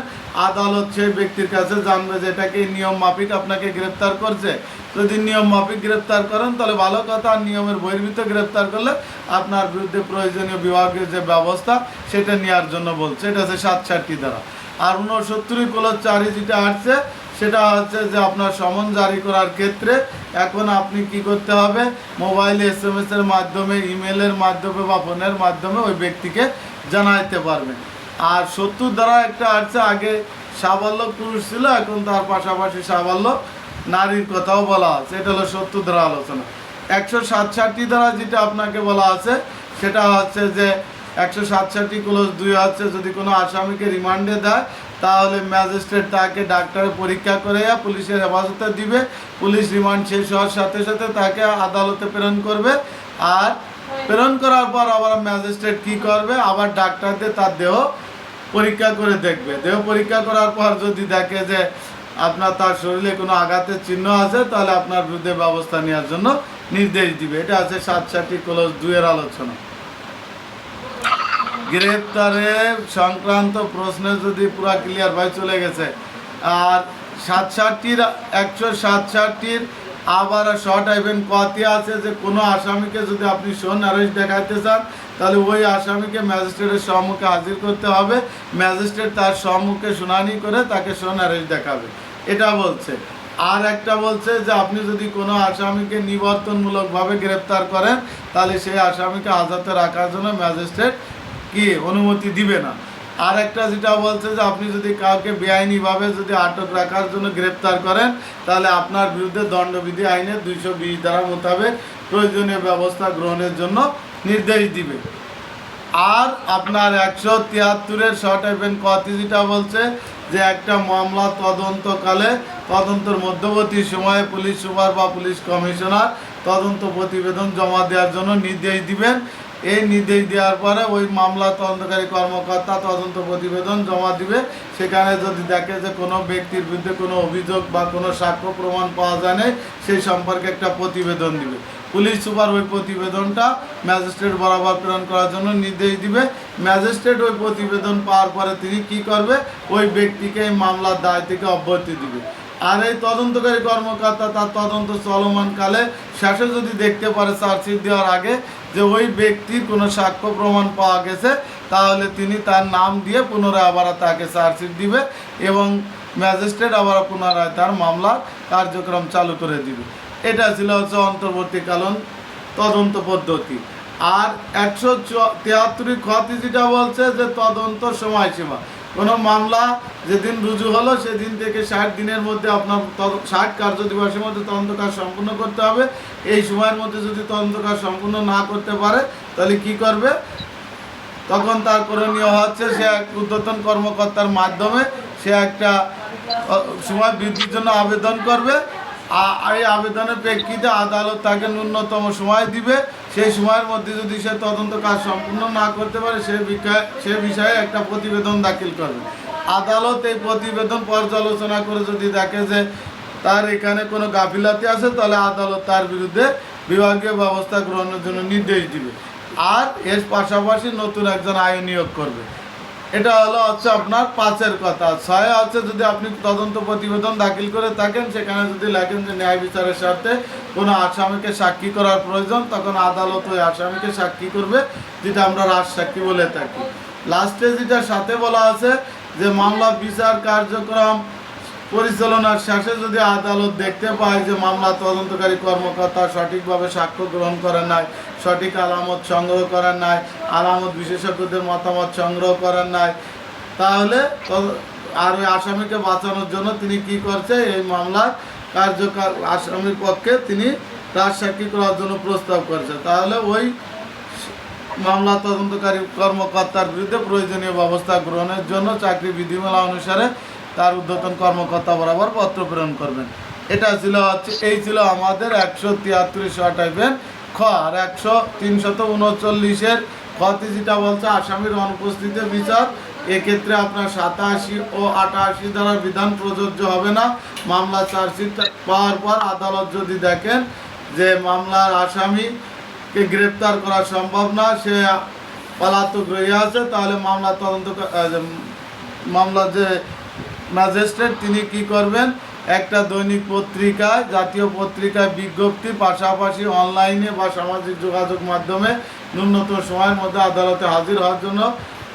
আদালত সেই ব্যক্তির কাছে জানবে যে এটাকে নিয়ম মাফিক আপনাকে গ্রেপ্তার করছে। যদি নিয়ম মাফিক গ্রেপ্তার করেন তাহলে ভালো কথা, আর নিয়মের বহির্ভূত গ্রেপ্তার করলে আপনার বিরুদ্ধে প্রয়োজনীয় বিভাগের যে ব্যবস্থা সেটা নেওয়ার জন্য বলছে। এটা হচ্ছে 67 ধারা। আর 69 যেটা আসছে সেটা হচ্ছে যে আপনার সমন জারি করার ক্ষেত্রে এখন আপনি কি করতে হবে, মোবাইলে SMS এর মাধ্যমে, ইমেলের মাধ্যমে বা ফোনের মাধ্যমে ওই ব্যক্তিকে জানাইতে পারবেন। আর 70 ধারা একটা আসছে, আগে সাবাল্য পুরুষ ছিল এখন তার পাশাপাশি সাবাল্য নারীর কথাও বলা আছে। এটা হলো 70 ধারা আলোচনা। 167 ধারা যেটা আপনাকে বলা আছে সেটা হচ্ছে যে 167(2) হচ্ছে যদি কোনো আসামিকে রিমান্ডে দেয় তাহলে ম্যাজিস্ট্রেট তাকে ডাক্তারের পরীক্ষা করে পুলিশের হেফাজতে দিবে, পুলিশ রিমান্ড শেষ হওয়ার সাথে সাথে তাকে আদালতে প্রেরণ করবে। আর প্রেরণ করার পর আবার ম্যাজিস্ট্রেট কি করবে, আবার ডাক্তারদের তার দেহ পরীক্ষা করে দেখবে। দেহ পরীক্ষা করার পর যদি দেখে যে আপনার তার শরীরে কোনো আঘাতের চিহ্ন আছে, তাহলে আপনার বিরুদ্ধে ব্যবস্থা নেওয়ার জন্য নির্দেশ দিবে। এটা আছে 67 ক্লজ 2 এর আলোচনা। গ্রেপ্তারে সংক্রান্ত প্রশ্নে যদি পুরা ক্লিয়ার ভাই চলে গেছে। আর 67 167 আবার শর্ট ইভেন্ট কতে আছে যে কোনো আসামিকে যদি আপনি শোন অ্যারেস্ট দেখাতে চান, তাহলে ওই আসামিকে ম্যাজিস্ট্রেটের সম্মুখে হাজির করতে হবে। ম্যাজিস্ট্রেট তার সম্মুখে শুনানি করে তাকে শোন অ্যারেস্ট দেখাবে, এটা বলছে। আর একটা বলছে যে আপনি যদি কোনো আসামিকে নিবর্তনমূলকভাবে গ্রেপ্তার করেন, তাহলে সেই আসামিকে হাজতে রাখার জন্য ম্যাজিস্ট্রেট কি অনুমতি দিবে না। আর একটা যেটা বলছে যে আপনি যদি কাউকে বেআইনিভাবে যদি আটক রাখার জন্য গ্রেপ্তার করেন, তাহলে আপনার বিরুদ্ধে দণ্ডবিধি আইনের 220 ধারা মোতাবেক প্রয়োজনীয় ব্যবস্থা গ্রহণের জন্য নির্দেশ দিবে। আর আপনার 173-এর শর্ট ইভেন্ট কতি যেটা বলছে যে একটা মামলা তদন্তকালে তদন্তের মধ্যবর্তী সময়ে পুলিশ সুপার বা পুলিশ কমিশনার তদন্ত প্রতিবেদন জমা দেওয়ার জন্য নির্দেশ দিবেন। এই নির্দেশ দেওয়ার পরে ওই মামলা তদন্তকারী কর্মকর্তা তদন্ত প্রতিবেদন জমা দিবে। সেখানে যদি দেখে যে কোনো ব্যক্তির বিরুদ্ধে কোনো অভিযোগ বা কোনো সাক্ষ্য প্রমাণ পাওয়া যায় না, সেই সম্পর্কে একটা প্রতিবেদন দিবে। পুলিশ সুপার ওই প্রতিবেদনটা ম্যাজিস্ট্রেট বরাবর প্রেরণ করার জন্য নির্দেশ দিবে। ম্যাজিস্ট্রেট ওই প্রতিবেদন পাওয়ার পরে তিনি কি করবে, ওই ব্যক্তিকে এই মামলার দায় থেকে অব্যাহতি দিবে। আর এই তদন্তকারী কর্মকর্তা তার তদন্ত চলমানকালে শেষে যদি দেখতে পারে চার্জশিট দেওয়ার আগে যে ওই ব্যক্তির কোনো সাক্ষ্য প্রমাণ পাওয়া গেছে, তাহলে তিনি তার নাম দিয়ে পুনরায় আবার তাকে চার্জশিট দিবে এবং ম্যাজিস্ট্রেট আবার পুনরায় তার মামলার কার্যক্রম চালু করে দিবে। এটা ছিল হচ্ছে অন্তর্বর্তীকালীন তদন্ত পদ্ধতি। আর 173 খতি যেটা বলছে যে তদন্ত সময়সীমা, কোনো মামলা যেদিন রুজু হলো সেদিন থেকে 60 দিনের মধ্যে আপনার 60 কার্য দিবসের মধ্যে তদন্ত কাজ সম্পূর্ণ করতে হবে। এই সময়ের মধ্যে যদি তদন্ত কাজ সম্পূর্ণ না করতে পারে, তাহলে কি করবে, তখন তার করণীয় হচ্ছে সে এক ঊর্ধ্বতন কর্মকর্তার মাধ্যমে সে একটা সময় বৃদ্ধির জন্য আবেদন করবে। এই আবেদনের প্রেক্ষিতে আদালত তাকে ন্যূনতম সময় দিবে। সেই সময়ের মধ্যে যদি সে তদন্ত কাজ সম্পূর্ণ না করতে পারে, সে বিষয়ে একটা প্রতিবেদন দাখিল করবে। আদালত এই প্রতিবেদন পর্যালোচনা করে যদি দেখে যে তার এখানে কোনো গাফিলাতি আছে, তাহলে আদালত তার বিরুদ্ধে বিভাগীয় ব্যবস্থা গ্রহণের জন্য নির্দেশ দিবে। আর এর পাশাপাশি নতুন একজন আইন নিয়োগ করবে। এটা হচ্ছে আপনার 5-এর কথা। 6 হচ্ছে যদি আপনি তদন্ত প্রতিবেদন দাখিল করে থাকেন, সেখানে যদি লেখেন যে ন্যায় বিচারের স্বার্থে কোনো আসামিকে সাক্ষী করার প্রয়োজন, তখন আদালত ওই আসামিকে সাক্ষী করবে, যেটা আমরা রাজসাক্ষী বলে থাকি। লাস্টে যেটা সাথে বলা আছে যে মামলা বিচার কার্যক্রম পরিচালনার শেষে যদি আদালত দেখতে পায় যে মামলা তদন্তকারী কর্মকর্তা সঠিকভাবে সাক্ষ্য গ্রহণ করেন নাই, সঠিক আলামত সংগ্রহ করেন নাই, আলামত বিশেষজ্ঞদের মতামত সংগ্রহ করেন নাই, তাহলে আর ওই আসামিকে বাঁচানোর জন্য তিনি কি করছে, এই মামলার কার্যকর আসামির পক্ষে তিনি রাজসাক্ষী করার জন্য প্রস্তাব করছে, তাহলে ওই মামলা তদন্তকারী কর্মকর্তার বিরুদ্ধে প্রয়োজনীয় ব্যবস্থা গ্রহণের জন্য চাকরি বিধিমালা অনুসারে তার ঊর্ধ্বতন কর্মকর্তা বরাবর পত্র প্রেরণ করবেন। এটা ছিল এই ছিল আমাদের 173 শর্ট ইভেন্ট খ। আর 339-এর খতে যেটা বলছে আসামির অনুপস্থিতিতে বিচার, এক্ষেত্রে আপনার 87 ও 88 ধারার বিধান প্রযোজ্য হবে না। মামলা চার্জশিট পাওয়ার পর আদালত যদি দেখেন যে মামলার আসামিকে গ্রেপ্তার করা সম্ভব না, সে পলাতক রয়ে আছে, তাহলে মামলা যে ম্যাজিস্ট্রেট তিনি কি করবেন, একটা দৈনিক পত্রিকায়, জাতীয় পত্রিকায় বিজ্ঞপ্তি, পাশাপাশি অনলাইনে বা সামাজিক যোগাযোগ মাধ্যমে ন্যূনতম সময়ের মধ্যে আদালতে হাজির হওয়ার জন্য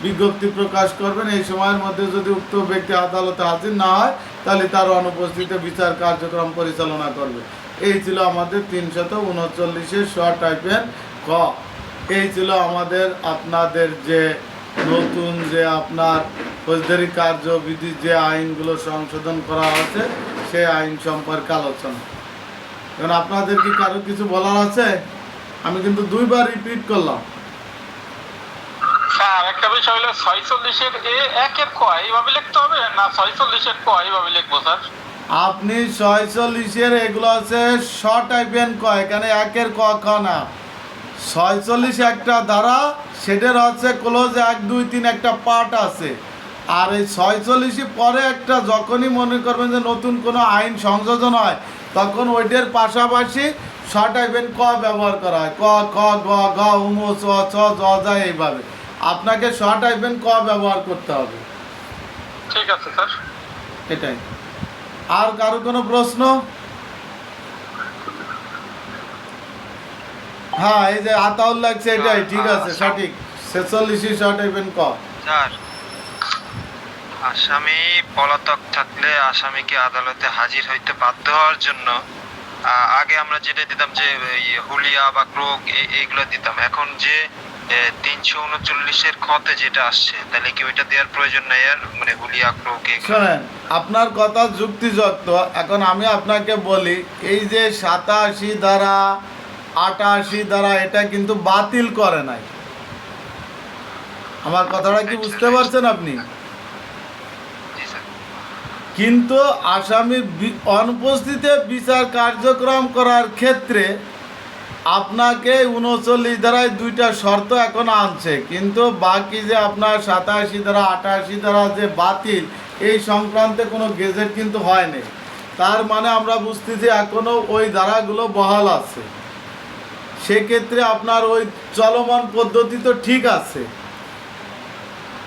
বিজ্ঞপ্তি প্রকাশ করবেন। এই সময়ের মধ্যে যদি উক্ত ব্যক্তি আদালতে হাজির না হয়, তাহলে তার অনুপস্থিতিতে বিচার কার্যক্রম পরিচালনা করবে। এই ছিল আমাদের 339-এর শর্ট ইভেন্ট খ। এই ছিল আমাদের আপনাদের যে নতুন যে আপনার ফৌজদারি কার্যবিধির যে আইনগুলো সংশোধন করা হয়েছে, সেই আইন সম্পর্কে আলোচনা। কারণ আপনাদের কি কারো কিছু বলার আছে? আমি কিন্তু 2বার রিপিট করলাম। স্যার একটা বিষয় হলো 46-এর একের ক এইভাবে লিখতে হবে না 46-এর ক এইভাবে লিখবো স্যার? আপনি 46-এর এগুলো আছে শর্ট ইভেন্ট ক, এখানে একের ক খ না। 46 একটা ধারা, সেটার হচ্ছে ক্লোজ 1, 2, 3 একটা পার্ট আছে। আর এই 46 পরে একটা যখনই মনে করবেন যে নতুন কোনো আইন সংযোজন হয় তখন ওইটার পাশাপাশি শ টাইপের ক ব্যবহার করা হয়। ক খ গ ঘ উম চ ছ জ ঝ এইভাবে আপনাকে শ টাইপের ক ব্যবহার করতে হবে। ঠিক আছে স্যার। এটাই। আর কারো কোনো প্রশ্ন? হ্যাঁ, এই যে আতাউল লাগছে, এটাই ঠিক আছে, সঠিক। 46 শ টাইপের ক। স্যার, আসামি পলাতক থাকলে আসামিকে আদালতে হাজির হইতে বাধ্য হওয়ার জন্য আগে আমরা যেটা দিতাম যে হুলিয়া বা ক্রোক এইগুলো দিতাম, এখন যে 339-এর খতে যেটা আসছে তাহলে কি ওইটা দেওয়ার প্রয়োজন নাই আর, মানে হুলিয়া ক্রোক শোনেন, আপনার কথা যুক্তিযুক্ত। এখন আমি আপনাকে বলি, এই যে 87 ধারা 88 ধারা এটা কিন্তু বাতিল করে নাই। আমার কথাটা কি বুঝতে পারছেন আপনি? কিন্তু আসামির অনুপস্থিতিতে বিচার কার্যক্রম করার ক্ষেত্রে আপনাকে 39 ধারায় 2টা শর্ত এখন আনছে, কিন্তু বাকি যে আপনার 87 ধারা 88 ধারা যে বাতিল, এই সংক্রান্তে কোনো গেজেট কিন্তু হয়নি। তার মানে আমরা বুঝতেছি এখনও ওই ধারাগুলো বহাল আছে। সেক্ষেত্রে আপনার ওই চলমান পদ্ধতি তো ঠিক আছে।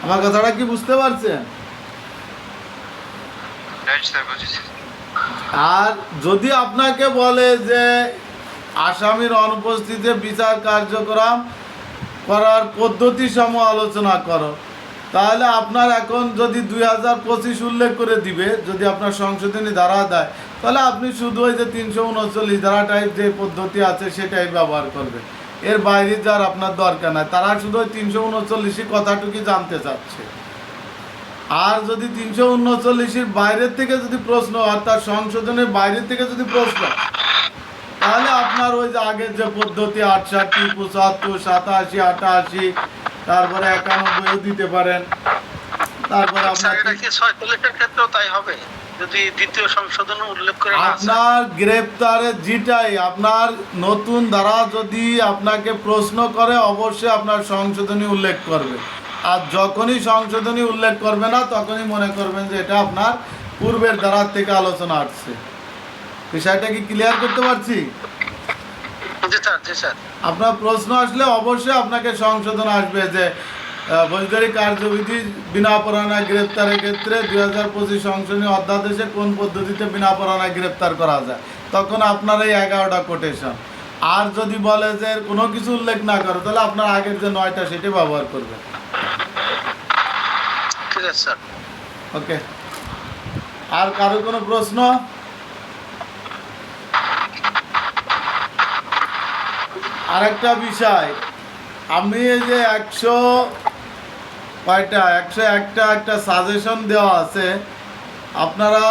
আমার কথাটা কি বুঝতে পারছেন? আর যদি আপনাকে বলে যে আসামির অনুপস্থিতিতে বিচার কার্যক্রম করার পদ্ধতি সমূহ আলোচনা করো, তাহলে আপনার এখন যদি 2025 উল্লেখ করে দিবে, যদি আপনার সংশোধনী ধারা দেয়, তাহলে আপনি শুধু ওই যে 339 ধারা টাইপ যে পদ্ধতি আছে সেটাই ব্যবহার করবেন। এর বাইরে যার আপনার দরকার নাই। তারা শুধু ওই 339 কথাটুকু জানতে চাচ্ছে। আর যদি 339-এর বাইরের থেকে যদি প্রশ্ন, অর্থাৎ সংশোধনের বাইরের থেকে যদি প্রশ্ন, তাহলে আপনার ওই যে আগের যে পদ্ধতি 68, 75, 87, 88, তারপরে 91 দিতে পারেন। তারপরে আপনার গ্রেপ্তারে যেটাই আপনার নতুন ধারা যদি আপনাকে প্রশ্ন করে, অবশ্যই আপনার সংশোধনী উল্লেখ করবে। আর যখনই সংশোধনী উল্লেখ করবে না, তখনই মনে করবেন যে এটা আপনার পূর্বের ধারার থেকে আলোচনা আসছে। বিষয়টা কি ক্লিয়ার করতে পারছি? আপনার প্রশ্ন আসলে অবশ্যই আপনাকে সংশোধন আসবে যে ফৌজদারি কার্যবিধি বিনা পরোয়ানায় গ্রেপ্তারের ক্ষেত্রে 2025 সংশোধনী অধ্যাদেশে কোন পদ্ধতিতে বিনা পরোয়ানায় গ্রেপ্তার করা যায়, তখন আপনার এই 11টা কোটেশন। আর যদি বলে যে কোনো কিছু উল্লেখ না করে, তাহলে আপনার আগের যে 9টা সেটি ব্যবহার করবে। ঠিক আছে স্যার। ওকে। আর কারো কোনো প্রশ্ন? আরেকটা বিষয়, আমি এই যে 101টা একটা সাজেশন দেওয়া আছে, আপনারা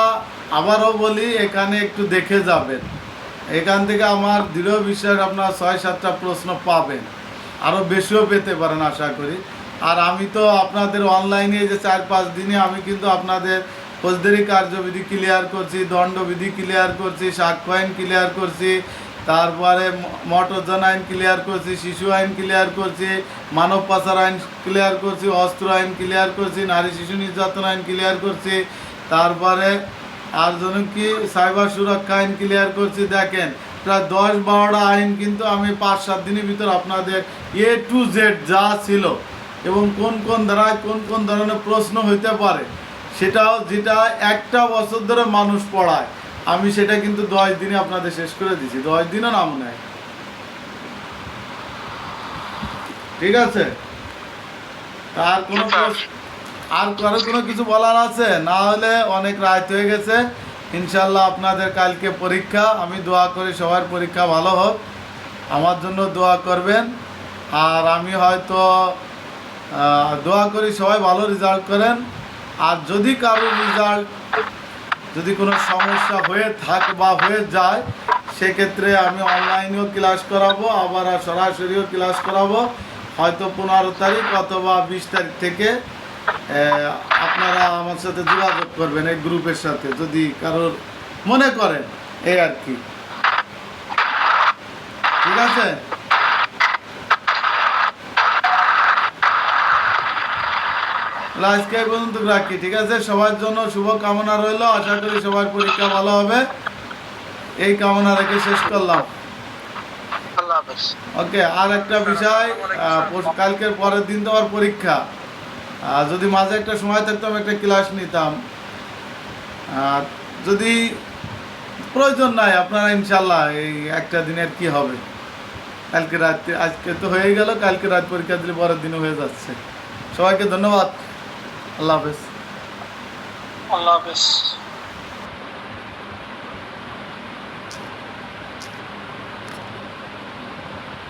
আবারও বলি এখানে একটু দেখে যাবেন। এখান থেকে আমার দৃঢ় বিশ্বাস আপনার 6-7টা প্রশ্ন পাবেন, আরও বেশিও পেতে পারেন আশা করি। আর আমি তো আপনাদের অনলাইনে যে 4-5 দিনে আমি কিন্তু আপনাদের ফৌজদারি কার্যবিধি ক্লিয়ার করছি, দণ্ডবিধি ক্লিয়ার করছি, সাক্ষ্য আইন ক্লিয়ার করছি, তারপরে মোটরযান আইন ক্লিয়ার করছি, শিশু আইন ক্লিয়ার করছি, মানব পাচার আইন ক্লিয়ার করছি, অস্ত্র আইন ক্লিয়ার করছি, নারী শিশু নির্যাতন আইন ক্লিয়ার করছি, তারপরে আর যেন কি সাইবার সুরক্ষা আইন ক্লিয়ার করছি। দেখেন, প্রায় 10-12টা আইন কিন্তু আমি 5-7 দিনের ভিতর আপনাদের A to Z যা ছিল এবং কোন কোন ধারায় কোন কোন ধরনের প্রশ্ন হইতে পারে, সেটাও যেটা একটা বছর ধরে মানুষ পড়ায়, আমি সেটা কিন্তু 10 দিনে আপনাদের শেষ করে দিয়েছি। 10 দিনও নাম নেয়। ঠিক আছে? আর কোনো আর কারো কোনো কিছু বলার আছে? না হলে অনেক রাত হয়ে গেছে। ইনশাল্লাহ আপনাদের কালকে পরীক্ষা। আমি দোয়া করি সবার পরীক্ষা ভালো হোক, আমার জন্য দোয়া করবেন। আর আমি হয়তো দোয়া করি সবাই ভালো রেজাল্ট করেন। আর যদি কারোর রেজাল্ট যদি কোনো সমস্যা হয়ে থাকে বা হয়ে যায়, সেক্ষেত্রে আমি অনলাইনেও ক্লাস করাবো, আবার সরাসরিও ক্লাস করাবো। হয়তো 15 তারিখ অথবা 20 তারিখ থেকে আপনারা আমার সাথে যোগাযোগ করবেন এই গ্রুপের সাথে, যদি কারোর মনে করেন, এই আর কি। ঠিক আছে? তাহলে আজকে এই পর্যন্ত রাখি, ঠিক আছে? সবার জন্য শুভ কামনা রইল, আশা করি সবার পরীক্ষা ভালো হবে, এই কামনা রেখে শেষ করলাম। আল্লাহ হাফেজ। ওকে, আর একটা বিষয়, কালকের পরের দিন তো আমার পরীক্ষা, যদি মাঝে একটা সময় থাকতাম একটা ক্লাস নিতাম, আর যদি প্রয়োজন নাই আপনারা ইনশাল্লাহ এই একটা দিনের কি হবে, কালকে রাত্রে, আজকে তো হয়ে গেল, কালকে রাত পরীক্ষা দিলে পরের দিনও হয়ে যাচ্ছে। সবাইকে ধন্যবাদ, আল্লাহ হাফেজ। আল্লাহ হাফেজ।